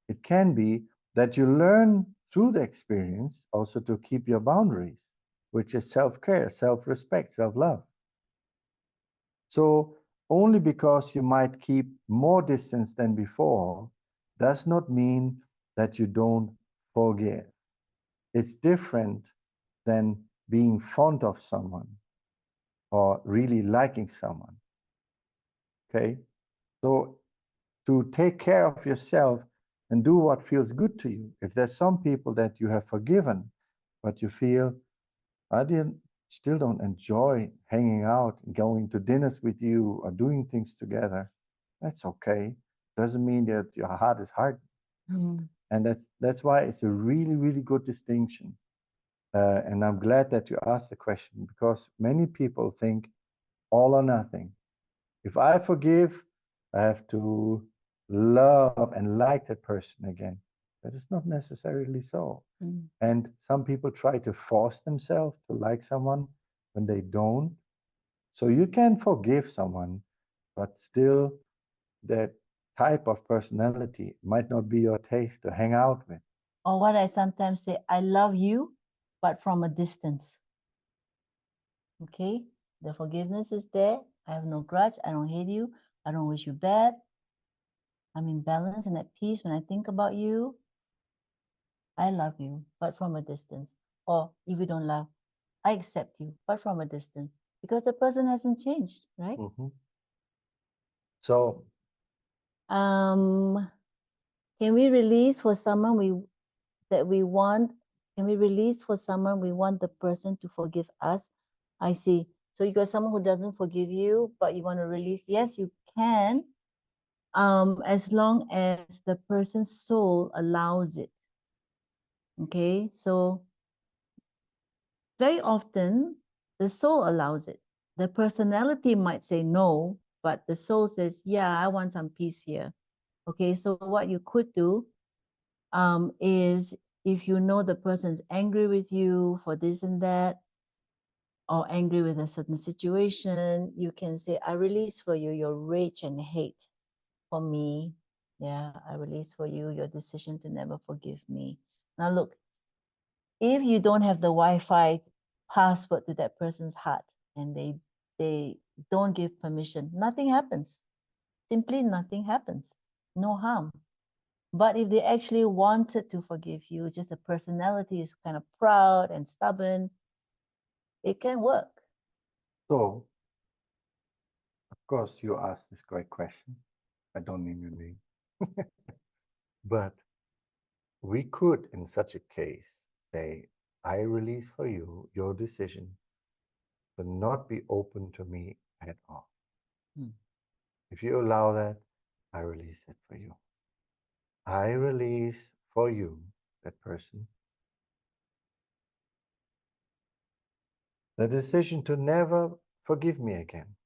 It can be that you learn through the experience also to keep your boundaries, which is self-care, self-respect, self-love. So only because you might keep more distance than before does not mean that you don't forgive. It's different than being fond of someone or really liking someone. Okay? So to take care of yourself and do what feels good to you. If there's some people that you have forgiven, but you feel, I still don't enjoy hanging out, going to dinners with you or doing things together, that's okay. Doesn't mean that your heart is hard. And that's why it's a really, really good distinction. And I'm glad that you asked the question, because many people think all or nothing. If I forgive, I have to love and like that person again. That is not necessarily so. And some people try to force themselves to like someone when they don't. So you can forgive someone, but still that type of personality might not be your taste to hang out with. Or what I sometimes say, I love you, but from a distance. Okay? The forgiveness is there. I have no grudge. I don't hate you. I don't wish you bad. I'm in balance and at peace when I think about you. I love you, but from a distance. Or if you don't love, I accept you, but from a distance. Because the person hasn't changed, right? So can we release for someone we want? Can we release for someone we want the person to forgive us? I see. So you got someone who doesn't forgive you, but you want to release. Yes, you can. As long as the person's soul allows it. Okay, so very often the soul allows it. The personality might say no, but the soul says, yeah, I want some peace here. Okay, so what you could do is, if you know the person's angry with you for this and that, or angry with a certain situation, you can say, I release for you your rage and hate for me. Yeah, I release for you your decision to never forgive me. Now look, if you don't have the Wi-Fi password to that person's heart and they don't give permission, nothing happens. Simply nothing happens. No harm. But if they actually wanted to forgive you, just a personality is kind of proud and stubborn, it can work. So, of course, you asked this great question. I don't name your name. But we could, in such a case, say, I release for you your decision to not be open to me at all. If you allow that, I release it for you. I release for you, that person, the decision to never forgive me again.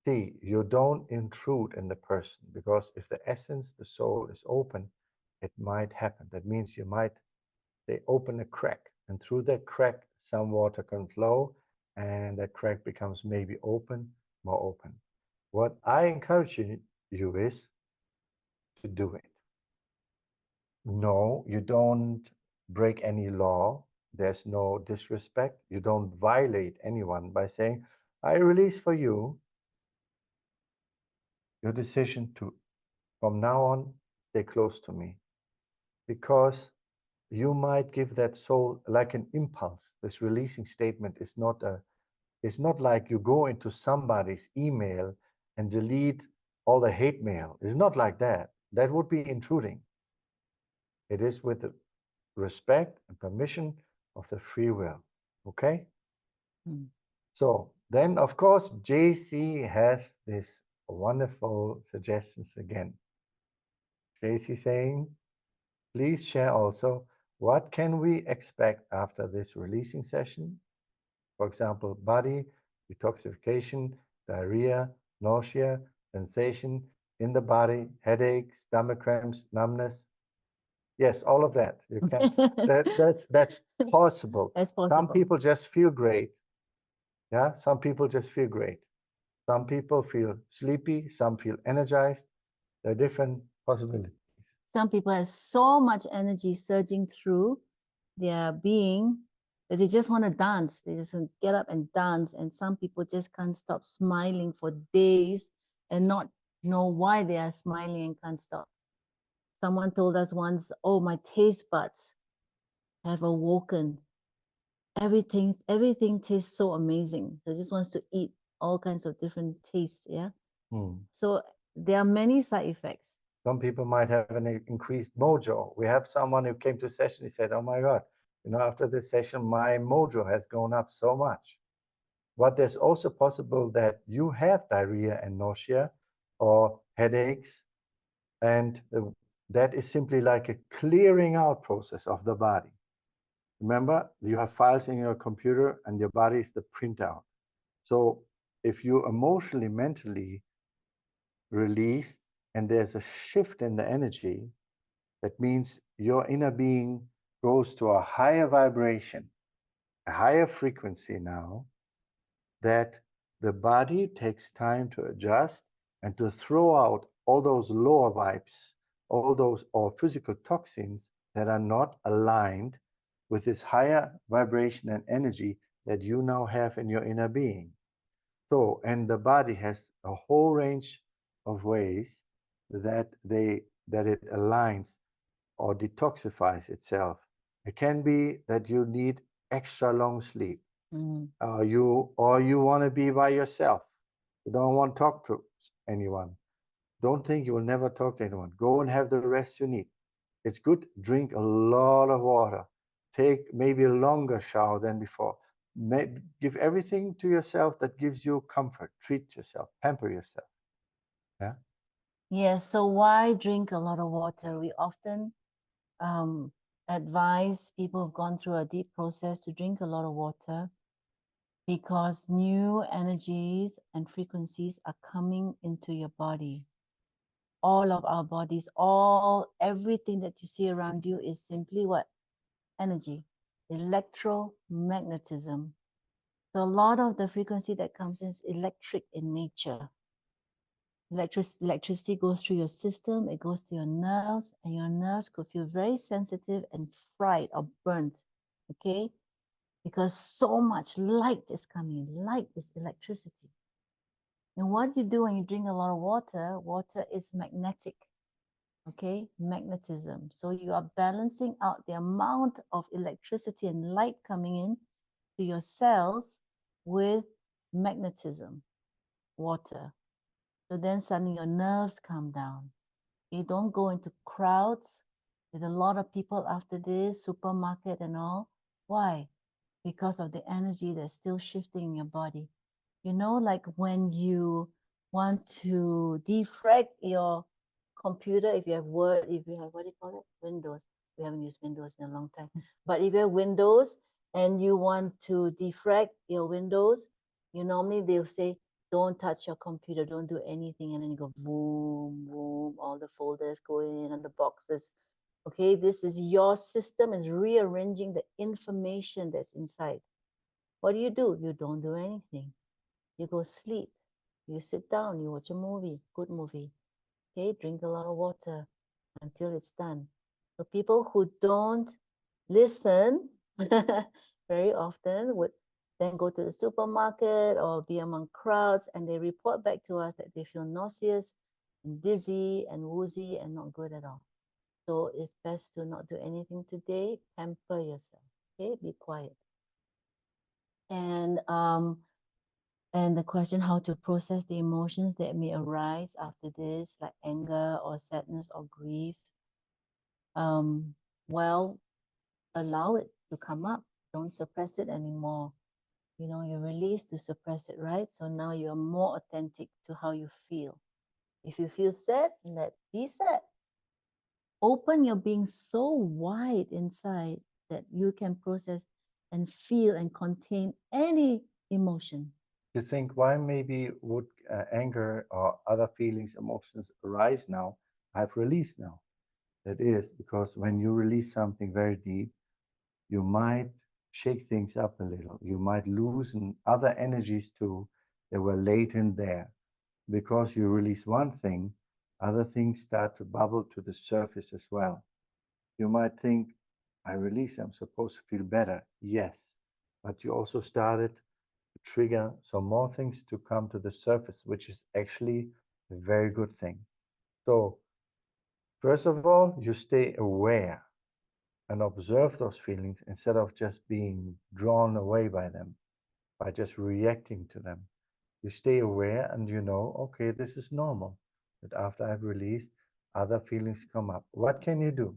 See, you don't intrude in the person, because if the essence, the soul is open, it might happen. That means they open a crack, and through that crack, some water can flow, and that crack becomes maybe more open. What I encourage you is to do it. No, you don't break any law. There's no disrespect. You don't violate anyone by saying, I release for you your decision to, from now on, stay close to me. Because you might give that soul like an impulse. This releasing statement is not like you go into somebody's email and delete all the hate mail. It's not like that. That would be intruding. It is with the respect and permission of the free will. Okay? Mm. So then, of course, JC has this wonderful suggestions again. JC saying, please share also what can we expect after this releasing session. For example, body detoxification, diarrhea, nausea, sensation in the body, headache, stomach cramps, numbness. Yes, all of that. You can. That's possible. That's Some possible. people just feel great. Yeah, some people just feel great. Some people feel sleepy. Some feel energized. There are different possibilities. Some people have so much energy surging through their being that they just want to dance. They just want to get up and dance. And some people just can't stop smiling for days and not know why they are smiling and can't stop. Someone told us once, oh, my taste buds have awoken. Everything tastes so amazing. So just wants to eat all kinds of different tastes. Yeah. So there are many side effects. Some people might have an increased mojo. We have someone who came to session. He said, "Oh my God, after this session, my mojo has gone up so much." But there's also possible that you have diarrhea and nausea or headaches, and that is simply like a clearing out process of the body. Remember, you have files in your computer, and your body is the printout. So if you emotionally, mentally release, and there's a shift in the energy, that means your inner being goes to a higher vibration, a higher frequency now, that the body takes time to adjust and to throw out all those lower vibes, all those or physical toxins that are not aligned with this higher vibration and energy that you now have in your inner being. So, and the body has a whole range of ways that it aligns or detoxifies itself. It can be that you need extra long sleep. You want to be by yourself. You don't want to talk to anyone. Don't think you will never talk to anyone. Go and have the rest you need. It's good. Drink a lot of water. Take maybe a longer shower than before. Give everything to yourself that gives you comfort. Treat yourself. Pamper yourself. Yeah. Yes. So why drink a lot of water? We often advise people who've gone through a deep process to drink a lot of water, because new energies and frequencies are coming into your body. All of our bodies, everything that you see around you is simply what? Energy, electromagnetism. So a lot of the frequency that comes in is electric in nature. Electricity goes through your system, it goes to your nerves, and your nerves could feel very sensitive and fried or burnt, okay? Because so much light is coming in. Light is electricity. And what you do when you drink a lot of water, water is magnetic, okay? Magnetism. So you are balancing out the amount of electricity and light coming in to your cells with magnetism, water. So then suddenly your nerves calm down. You don't go into crowds with a lot of people after this, supermarket and all. Why? Because of the energy that's still shifting in your body. Like when you want to defrag your computer, if you have Word, if you have, what do you call it? Windows. We haven't used Windows in a long time. But if you have Windows and you want to defrag your Windows, you normally they'll say, don't touch your computer, don't do anything. And then you go boom, boom, all the folders go in and the boxes. Okay, this is your system is rearranging the information that's inside. What do? You don't do anything. You go sleep. You sit down, you watch a movie, good movie. Okay, drink a lot of water until it's done. So people who don't listen very often would then go to the supermarket or be among crowds and they report back to us that they feel nauseous and dizzy and woozy and not good at all. So it's best to not do anything today. Pamper yourself. Okay, be quiet. And the question how to process the emotions that may arise after this, like anger or sadness or grief. Well, allow it to come up. Don't suppress it anymore. You know, you're released to suppress it, right? So now you're more authentic to how you feel. If you feel sad, let be sad. Open your being so wide inside that you can process and feel and contain any emotion. You think why maybe would anger or other feelings, emotions arise now? I've released now. That is because when you release something very deep, you might shake things up a little. You might loosen other energies too that were latent there. Because you release one thing, other things start to bubble to the surface as well. You might think, I release, I'm supposed to feel better. Yes, but you also started to trigger some more things to come to the surface, which is actually a very good thing. So, first of all, you stay aware and observe those feelings instead of just being drawn away by them, by just reacting to them. You stay aware and you know, okay, this is normal. That after I've released, other feelings come up. What can you do?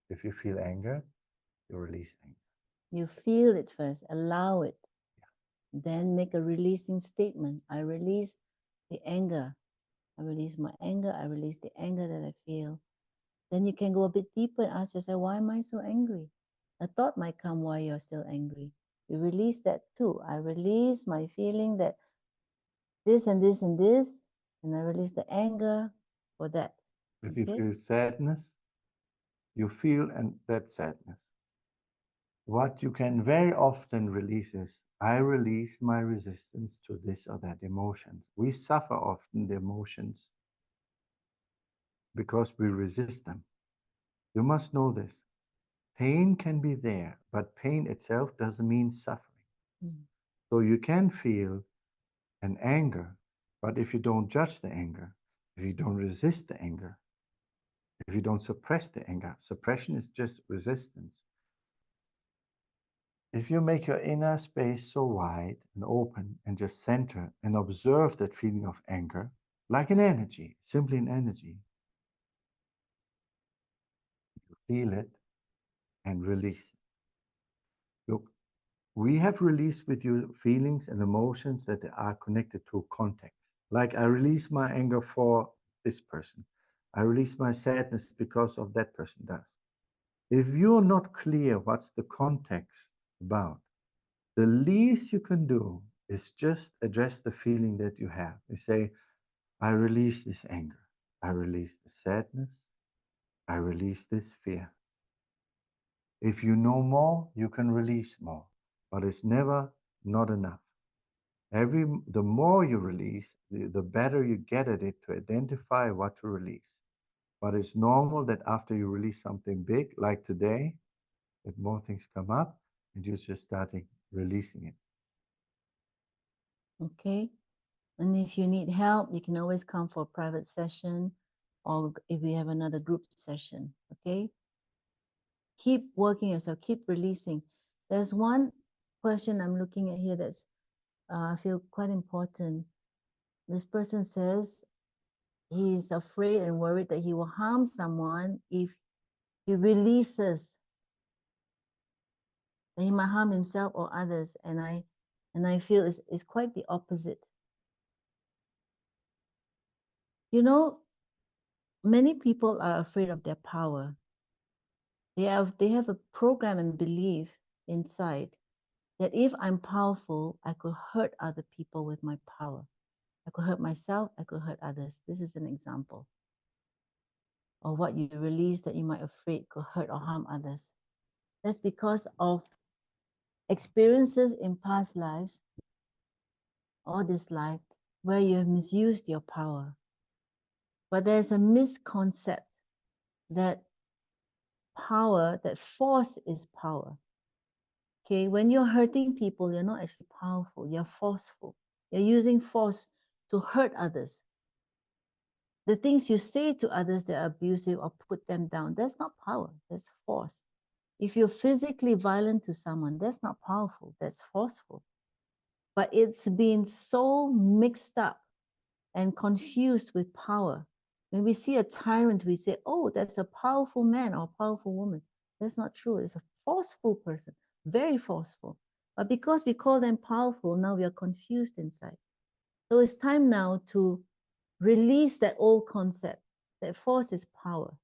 If you feel anger, you release anger. You feel it first, allow it. Then make a releasing statement. I release the anger. I release my anger. I release the anger that I feel. Then you can go a bit deeper and ask yourself, why am I so angry? A thought might come why you're still angry. You release that too. I release my feeling that this and this and this, and I release the anger for that. If you Okay? feel sadness, you feel and that sadness. What you can very often release is, I release my resistance to this or that emotions. We suffer often the emotions because we resist them. You must know this. Pain can be there, but pain itself doesn't mean suffering. Mm. So you can feel an anger, but if you don't judge the anger, if you don't resist the anger, if you don't suppress the anger, suppression is just resistance. If you make your inner space so wide and open and just center and observe that feeling of anger, like an energy, simply an energy, you feel it and release it. Look, we have released with you feelings and emotions that are connected to context. Like I release my anger for this person. I release my sadness because of that person does. If you're not clear what's the context about, the least you can do is just address the feeling that you have. You say, I release this anger. I release the sadness. I release this fear. If you know more, you can release more, but it's never not enough. The more you release, the better you get at it to identify what to release. But it's normal that after you release something big, like today, that more things come up and you're just starting releasing it. Okay. And if you need help, you can always come for a private session or if we have another group session. Okay. Keep working yourself, keep releasing. There's one question I'm looking at here that's I feel quite important. This person says he's afraid and worried that he will harm someone if he releases, that he might harm himself or others. And I feel it's quite the opposite. You know, many people are afraid of their power. They have a program and belief inside that if I'm powerful, I could hurt other people with my power. I could hurt myself, I could hurt others. This is an example of what you release that you might afraid could hurt or harm others. That's because of experiences in past lives or this life where you have misused your power. But there's a misconcept that power, that force is power. Okay, when you're hurting people, you're not actually powerful, you're forceful. You're using force to hurt others. The things you say to others that are abusive or put them down, that's not power, that's force. If you're physically violent to someone, that's not powerful, that's forceful. But it's been so mixed up and confused with power. When we see a tyrant, we say, oh, that's a powerful man or a powerful woman. That's not true. It's a forceful person, very forceful. But because we call them powerful, now we are confused inside. So it's time now to release that old concept that force is power.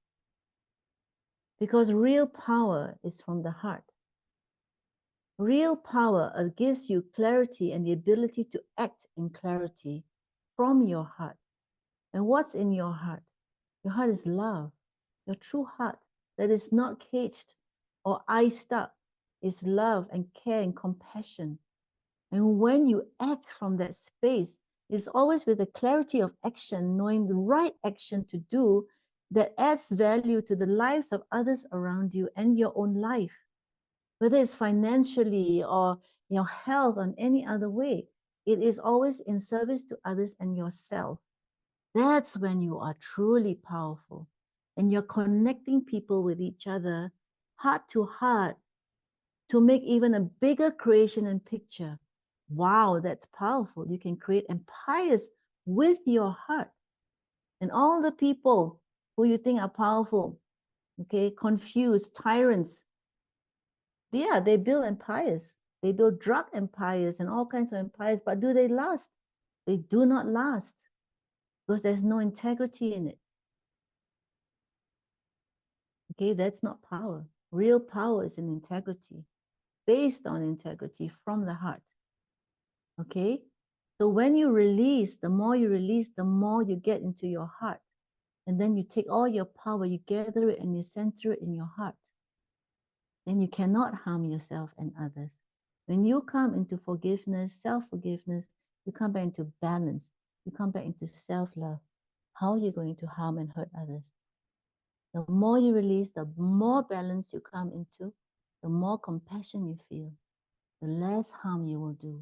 Because real power is from the heart. Real power gives you clarity and the ability to act in clarity from your heart. And what's in your heart? Your heart is love, your true heart that is not caged or iced up. Is love and care and compassion. And when you act from that space, it's always with the clarity of action, knowing the right action to do that adds value to the lives of others around you and your own life, whether it's financially or your health or any other way. It is always in service to others and yourself. That's when you are truly powerful and you're connecting people with each other, heart to heart, to make even a bigger creation and picture. Wow, that's powerful. You can create empires with your heart. And all the people who you think are powerful, okay, confused, tyrants, yeah, they build empires. They build drug empires and all kinds of empires, but do they last? They do not last because there's no integrity in it. Okay, that's not power. Real power is in integrity, based on integrity from the heart. Okay, so when you release, the more you release, the more you get into your heart. And then you take all your power, you gather it and you center it in your heart. Then you cannot harm yourself and others. When you come into forgiveness, self-forgiveness, you come back into balance. You come back into self-love. How are you going to harm and hurt others? The more you release, the more balance you come into, the more compassion you feel, the less harm you will do.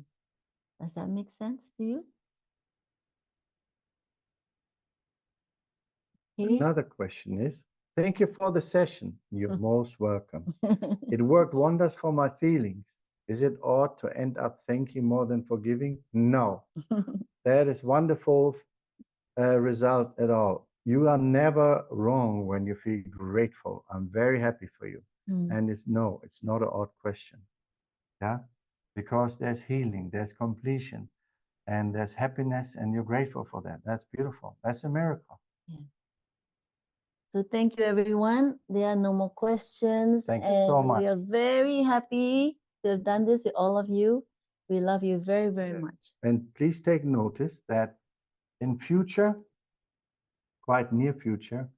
Does that make sense to you? Okay. Another question is, thank you for the session. You're most welcome. It worked wonders for my feelings. Is it odd to end up thanking more than forgiving? No, that is wonderful result at all. You are never wrong when you feel grateful. I'm very happy for you. And it's not an odd question. Yeah, because there's healing, there's completion, and there's happiness, and you're grateful for that. That's beautiful. That's a miracle. Yeah. So thank you, everyone. There are no more questions. Thank you so much. We are very happy to have done this with all of you. We love you very, very much. And please take notice that in future, quite near future,